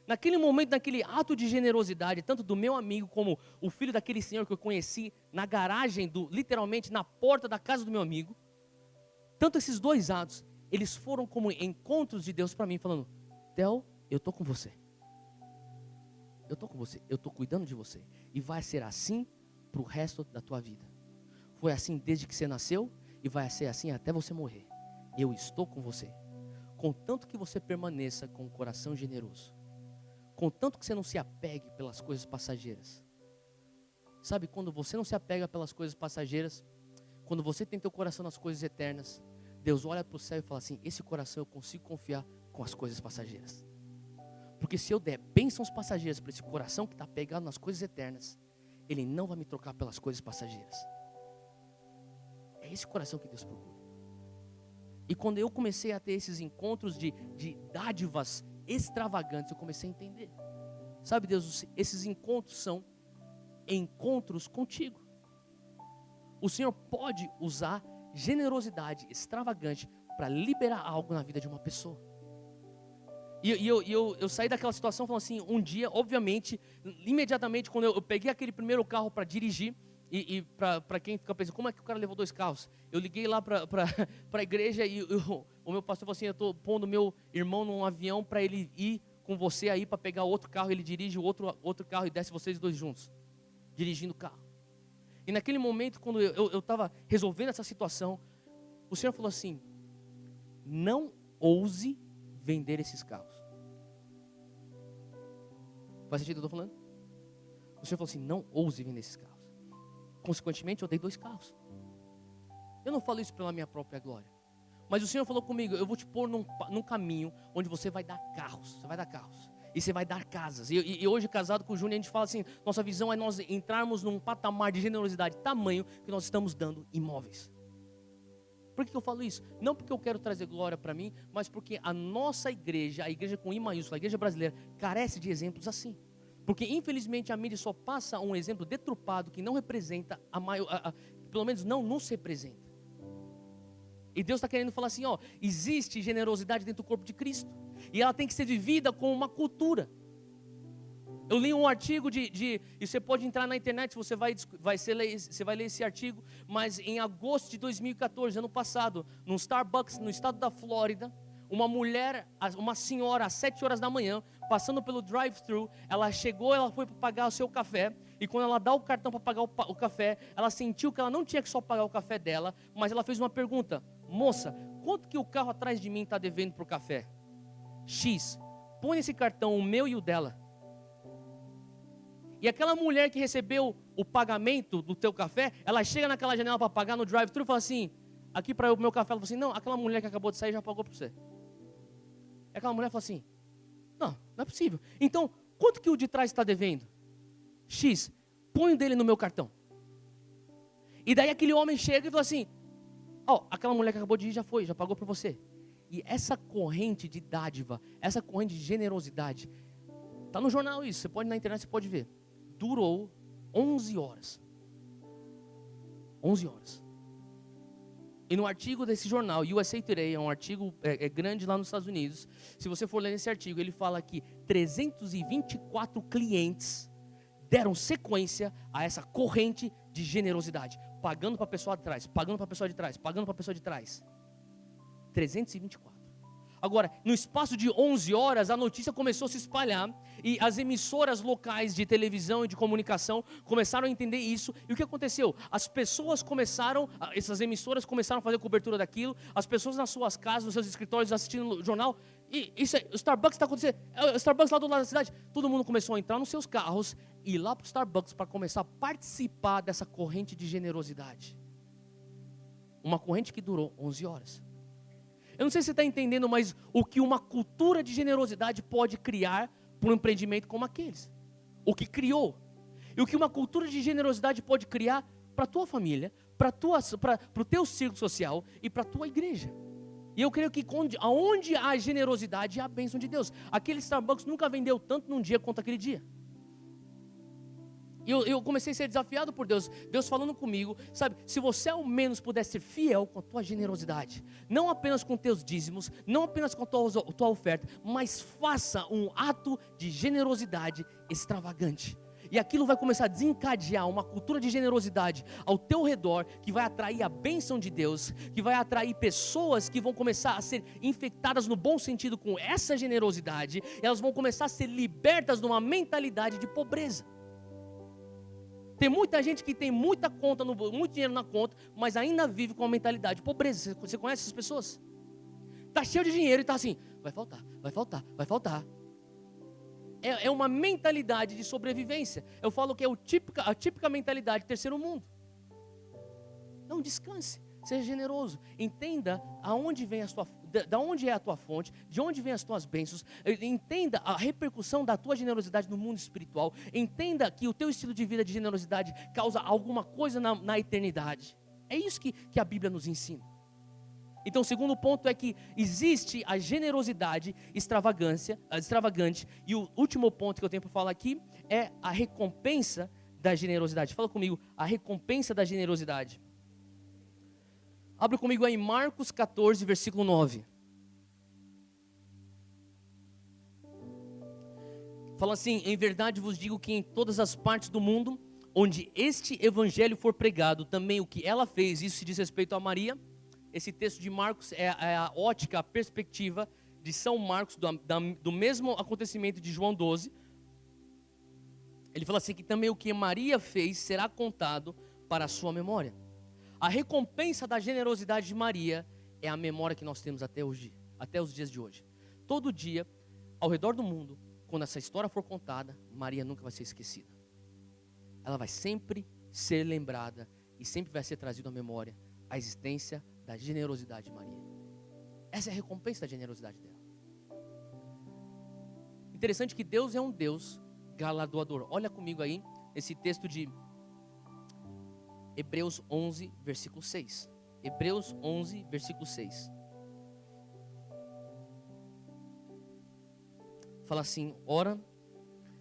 Naquele momento, naquele ato de generosidade, tanto do meu amigo como o filho daquele senhor que eu conheci na garagem, literalmente na porta da casa do meu amigo, tanto esses 2 atos, eles foram como encontros de Deus para mim, falando: Theo, eu estou com você. Eu estou com você, eu estou cuidando de você. E vai ser assim para o resto da tua vida. Foi assim desde que você nasceu e vai ser assim até você morrer. Eu estou com você. Contanto que você permaneça com o coração generoso. Contanto que você não se apegue pelas coisas passageiras. Sabe, quando você não se apega pelas coisas passageiras, quando você tem teu coração nas coisas eternas, Deus olha para o céu e fala assim: esse coração eu consigo confiar com as coisas passageiras. Porque se eu der bênçãos passageiras para esse coração que está pegado nas coisas eternas, Ele não vai me trocar pelas coisas passageiras. É esse coração que Deus procura. E quando eu comecei a ter esses encontros de dádivas extravagantes, eu comecei a entender. Sabe, Deus, esses encontros são encontros contigo. O Senhor pode usar generosidade extravagante para liberar algo na vida de uma pessoa. E eu saí daquela situação falando assim, um dia, obviamente, imediatamente, quando eu peguei aquele primeiro carro para dirigir, e para quem fica pensando, como é que o cara levou 2 carros? Eu liguei lá para a igreja e o meu pastor falou assim: eu estou pondo meu irmão num avião para ele ir com você aí para pegar outro carro, ele dirige o outro carro e desce vocês 2 juntos, dirigindo o carro. E naquele momento, quando eu estava resolvendo essa situação, o Senhor falou assim: não ouse vender esses carros. Faz sentido o que eu estou falando? O Senhor falou assim: não ouse vender esses carros. Consequentemente, eu dei 2 carros. Eu não falo isso pela minha própria glória. Mas o Senhor falou comigo: eu vou te pôr num caminho onde você vai dar carros. Você vai dar carros. E você vai dar casas. E hoje, casado com o Júnior, a gente fala assim: nossa visão é nós entrarmos num patamar de generosidade tamanho que nós estamos dando imóveis. Por que eu falo isso? Não porque eu quero trazer glória para mim, mas porque a nossa igreja, a igreja com I maiúsculo, a igreja brasileira, carece de exemplos assim. Porque infelizmente a mídia só passa um exemplo deturpado que não representa pelo menos não nos representa. E Deus está querendo falar assim: ó, existe generosidade dentro do corpo de Cristo. E ela tem que ser vivida como uma cultura. Eu li um artigo e você pode entrar na internet, você vai ler esse artigo, mas em agosto de 2014, ano passado, num Starbucks, no estado da Flórida, uma senhora, às 7 horas da manhã, passando pelo drive-thru, ela foi para pagar o seu café, e quando ela dá o cartão para pagar o café, ela sentiu que ela não tinha que só pagar o café dela, mas ela fez uma pergunta: moça, quanto que o carro atrás de mim está devendo para o café? X, põe nesse cartão o meu e o dela. E aquela mulher que recebeu o pagamento do teu café, ela chega naquela janela para pagar no drive-thru e fala assim: aqui para o meu café. Ela fala assim: não, aquela mulher que acabou de sair já pagou para você. E aquela mulher fala assim: não é possível. Então, quanto que o de trás está devendo? X, põe o dele no meu cartão. E daí aquele homem chega e fala assim: ó, aquela mulher que acabou de ir já pagou para você. E essa corrente de dádiva, essa corrente de generosidade, está no jornal isso, você pode ir na internet, você pode ver. Durou 11 horas. 11 horas. E no artigo desse jornal, USA Today, é um artigo grande lá nos Estados Unidos. Se você for ler esse artigo, ele fala que 324 clientes deram sequência a essa corrente de generosidade. Pagando para a pessoa de trás, pagando para a pessoa de trás, pagando para a pessoa de trás. 324. Agora, no espaço de 11 horas, a notícia começou a se espalhar e as emissoras locais de televisão e de comunicação começaram a entender isso. E o que aconteceu? As pessoas começaram, essas emissoras começaram a fazer cobertura daquilo, as pessoas nas suas casas, nos seus escritórios, assistindo o jornal. E isso, o Starbucks está acontecendo, o Starbucks lá do lado da cidade. Todo mundo começou a entrar nos seus carros e ir lá para o Starbucks para começar a participar dessa corrente de generosidade. Uma corrente que durou 11 horas. Eu não sei se você está entendendo, mas o que uma cultura de generosidade pode criar para um empreendimento como aqueles. O que criou. E o que uma cultura de generosidade pode criar para a tua família, para o teu círculo social e para a tua igreja. E eu creio que aonde há generosidade, há a bênção de Deus. Aquele Starbucks nunca vendeu tanto num dia quanto aquele dia. E eu comecei a ser desafiado por Deus. Deus falando comigo, sabe, se você ao menos puder ser fiel com a tua generosidade, não apenas com teus dízimos, não apenas com a tua oferta, mas faça um ato de generosidade extravagante. E aquilo vai começar a desencadear uma cultura de generosidade ao teu redor, que vai atrair a bênção de Deus, que vai atrair pessoas que vão começar a ser infectadas no bom sentido com essa generosidade, e elas vão começar a ser libertas de uma mentalidade de pobreza. Tem muita gente que tem muita dinheiro na conta, mas ainda vive com uma mentalidade de pobreza. Você conhece essas pessoas? Está cheio de dinheiro e está assim, vai faltar, vai faltar, vai faltar. É uma mentalidade de sobrevivência. Eu falo que é a típica mentalidade de terceiro mundo. Não descanse, seja generoso. Entenda de onde é a tua fonte, de onde vêm as tuas bênçãos. Entenda a repercussão da tua generosidade no mundo espiritual. Entenda que o teu estilo de vida de generosidade causa alguma coisa na eternidade. É isso que a Bíblia nos ensina. Então, o segundo ponto é que existe a generosidade extravagante. E o último ponto que eu tenho para falar aqui é a recompensa da generosidade. Fala comigo, a recompensa da generosidade. Abre comigo aí Marcos 14, versículo 9. Fala assim, em verdade vos digo que em todas as partes do mundo, onde este evangelho for pregado, também o que ela fez, isso se diz respeito a Maria. Esse texto de Marcos é a ótica, a perspectiva de São Marcos, do mesmo acontecimento de João 12. Ele fala assim, que também o que Maria fez será contado para a sua memória. A recompensa da generosidade de Maria é a memória que nós temos até os dias de hoje. Todo dia, ao redor do mundo, quando essa história for contada, Maria nunca vai ser esquecida. Ela vai sempre ser lembrada e sempre vai ser trazida à memória a existência da generosidade de Maria. Essa é a recompensa da generosidade dela. Interessante que Deus é um Deus galardoador. Olha comigo aí esse texto de Hebreus 11, versículo 6. Hebreus 11, versículo 6. Fala assim, ora,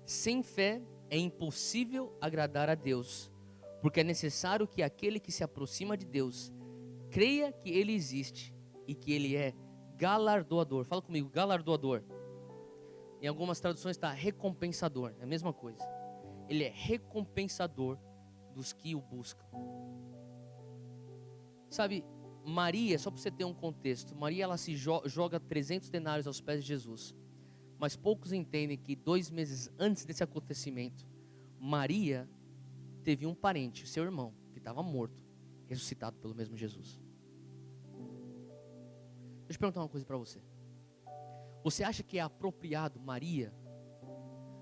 sem fé é impossível agradar a Deus, porque é necessário que aquele que se aproxima de Deus creia que Ele existe e que Ele é galardoador. Fala comigo, galardoador. Em algumas traduções está recompensador, é a mesma coisa. Ele é recompensador dos que o buscam. Sabe, Maria, só para você ter um contexto, Maria ela se joga 300 denários aos pés de Jesus. Mas poucos entendem que 2 meses antes desse acontecimento, Maria teve um parente, seu irmão, que estava morto, ressuscitado pelo mesmo Jesus. Deixa eu perguntar uma coisa para você. Você acha que é apropriado Maria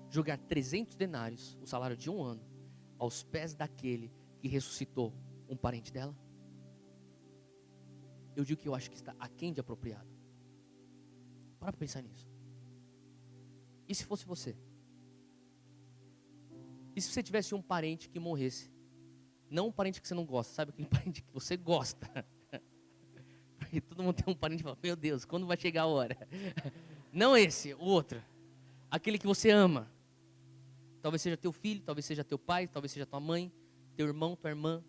jogar 300 denários, o salário de 1 ano, aos pés daquele que ressuscitou um parente dela? Eu digo que eu acho que está aquém de apropriado. Para pensar nisso. E se fosse você? E se você tivesse um parente que morresse? Não um parente que você não gosta, sabe aquele parente que você gosta? E todo mundo tem um parente que fala, meu Deus, quando vai chegar a hora? Não esse, o outro. Aquele que você ama. Talvez seja teu filho, talvez seja teu pai, talvez seja tua mãe, teu irmão, tua irmã.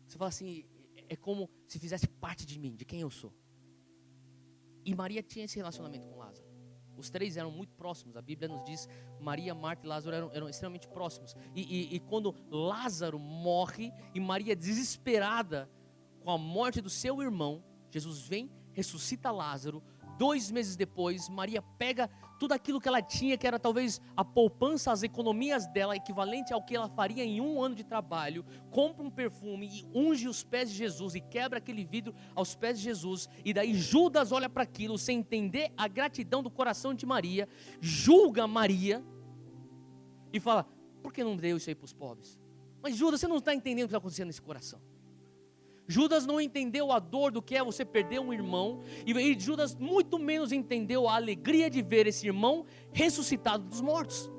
Você fala assim, é como se fizesse parte de mim, de quem eu sou. E Maria tinha esse relacionamento com Lázaro. Os três eram muito próximos. A Bíblia nos diz, Maria, Marta e Lázaro eram extremamente próximos. E quando Lázaro morre, e Maria desesperada com a morte do seu irmão, Jesus vem, ressuscita Lázaro. 2 meses depois, Maria pega tudo aquilo que ela tinha, que era talvez a poupança, as economias dela, equivalente ao que ela faria em 1 ano de trabalho, compra um perfume e unge os pés de Jesus e quebra aquele vidro aos pés de Jesus. E daí Judas olha para aquilo sem entender a gratidão do coração de Maria, julga Maria e fala, por que não deu isso aí para os pobres? Mas Judas, você não está entendendo o que está acontecendo nesse coração. Judas não entendeu a dor do que é você perder um irmão, e Judas muito menos entendeu a alegria de ver esse irmão ressuscitado dos mortos.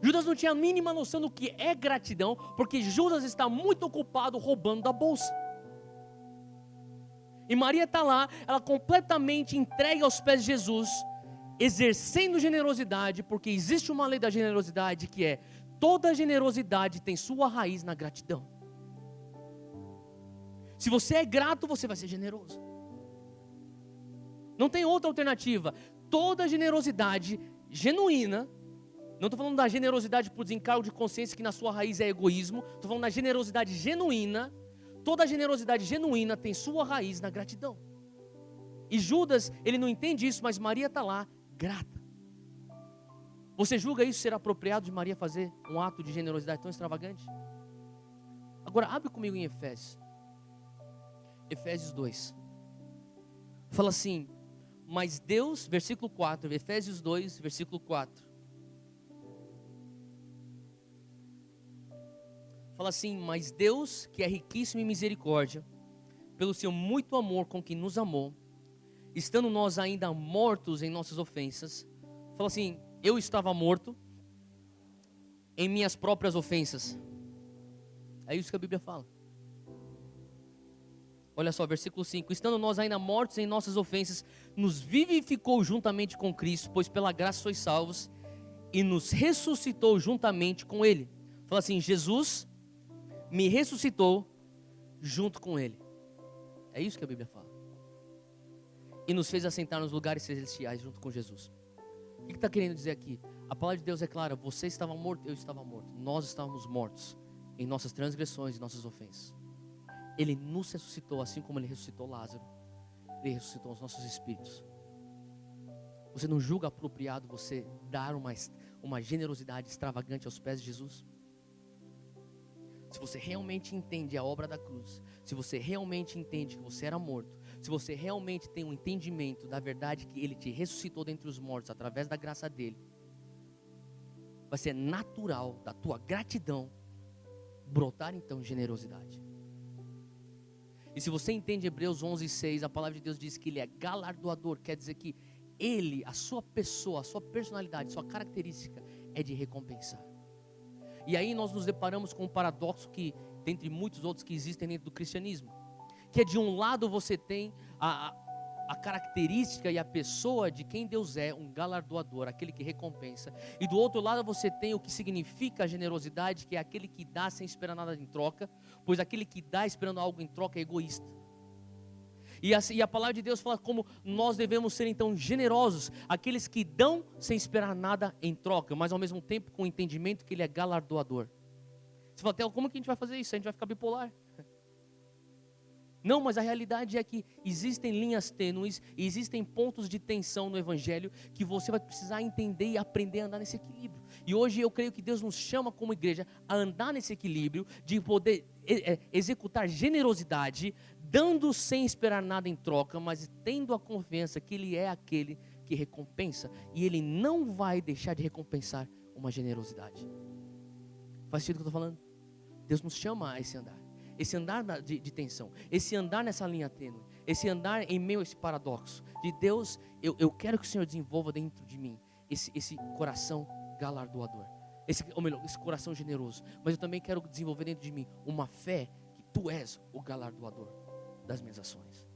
Judas não tinha a mínima noção do que é gratidão, porque Judas está muito ocupado roubando da bolsa. E Maria está lá, ela completamente entregue aos pés de Jesus, exercendo generosidade, porque existe uma lei da generosidade que é, toda generosidade tem sua raiz na gratidão. Se você é grato, você vai ser generoso. Não tem outra alternativa. Toda generosidade genuína, não estou falando da generosidade por desencargo de consciência, que na sua raiz é egoísmo, estou falando da generosidade genuína. Toda generosidade genuína tem sua raiz na gratidão. E Judas, ele não entende isso, mas Maria está lá, grata. Você julga isso ser apropriado de Maria fazer um ato de generosidade tão extravagante? Agora, abre comigo em Efésios. Efésios 2. Fala assim, mas Deus, versículo 4, Efésios 2, versículo 4. Fala assim, mas Deus, que é riquíssimo em misericórdia, pelo seu muito amor com que nos amou, estando nós ainda mortos em nossas ofensas. Fala assim, eu estava morto em minhas próprias ofensas. É isso que a Bíblia fala. Olha só, versículo 5. Estando nós ainda mortos em nossas ofensas, nos vivificou juntamente com Cristo, pois pela graça sois salvos, e nos ressuscitou juntamente com Ele. Fala assim, Jesus me ressuscitou junto com Ele. É isso que a Bíblia fala. E nos fez assentar nos lugares celestiais junto com Jesus. O que está querendo dizer aqui? A palavra de Deus é clara, você estava morto, eu estava morto. Nós estávamos mortos em nossas transgressões e nossas ofensas. Ele nos ressuscitou, assim como Ele ressuscitou Lázaro. Ele ressuscitou os nossos espíritos. Você não julga apropriado você dar uma generosidade extravagante aos pés de Jesus? Se você realmente entende a obra da cruz, se você realmente entende que você era morto, se você realmente tem um entendimento da verdade que Ele te ressuscitou dentre os mortos através da graça dEle, vai ser natural da tua gratidão brotar então generosidade. E se você entende Hebreus 11:6, a palavra de Deus diz que Ele é galardoador, quer dizer que Ele, a sua pessoa, a sua personalidade, a sua característica é de recompensar. E aí nós nos deparamos com um paradoxo que, dentre muitos outros que existem dentro do cristianismo, que é de um lado você tem a característica e a pessoa de quem Deus é, um galardoador, aquele que recompensa, e do outro lado você tem o que significa a generosidade, que é aquele que dá sem esperar nada em troca, pois aquele que dá esperando algo em troca é egoísta. E a palavra de Deus fala como nós devemos ser então generosos, aqueles que dão sem esperar nada em troca, mas ao mesmo tempo com o entendimento que Ele é galardoador. Você fala, Theo, como que a gente vai fazer isso? A gente vai ficar bipolar? Não, mas a realidade é que existem linhas tênues e existem pontos de tensão no Evangelho que você vai precisar entender e aprender a andar nesse equilíbrio. E hoje eu creio que Deus nos chama como igreja a andar nesse equilíbrio de poder executar generosidade, dando sem esperar nada em troca, mas tendo a confiança que Ele é aquele que recompensa e Ele não vai deixar de recompensar uma generosidade. Faz sentido o que eu estou falando? Deus nos chama a esse andar. Esse andar de tensão, esse andar nessa linha tênue, esse andar em meio a esse paradoxo de Deus, eu quero que o Senhor desenvolva dentro de mim esse coração galardoador, esse coração generoso, mas eu também quero desenvolver dentro de mim uma fé que Tu és o galardoador das minhas ações.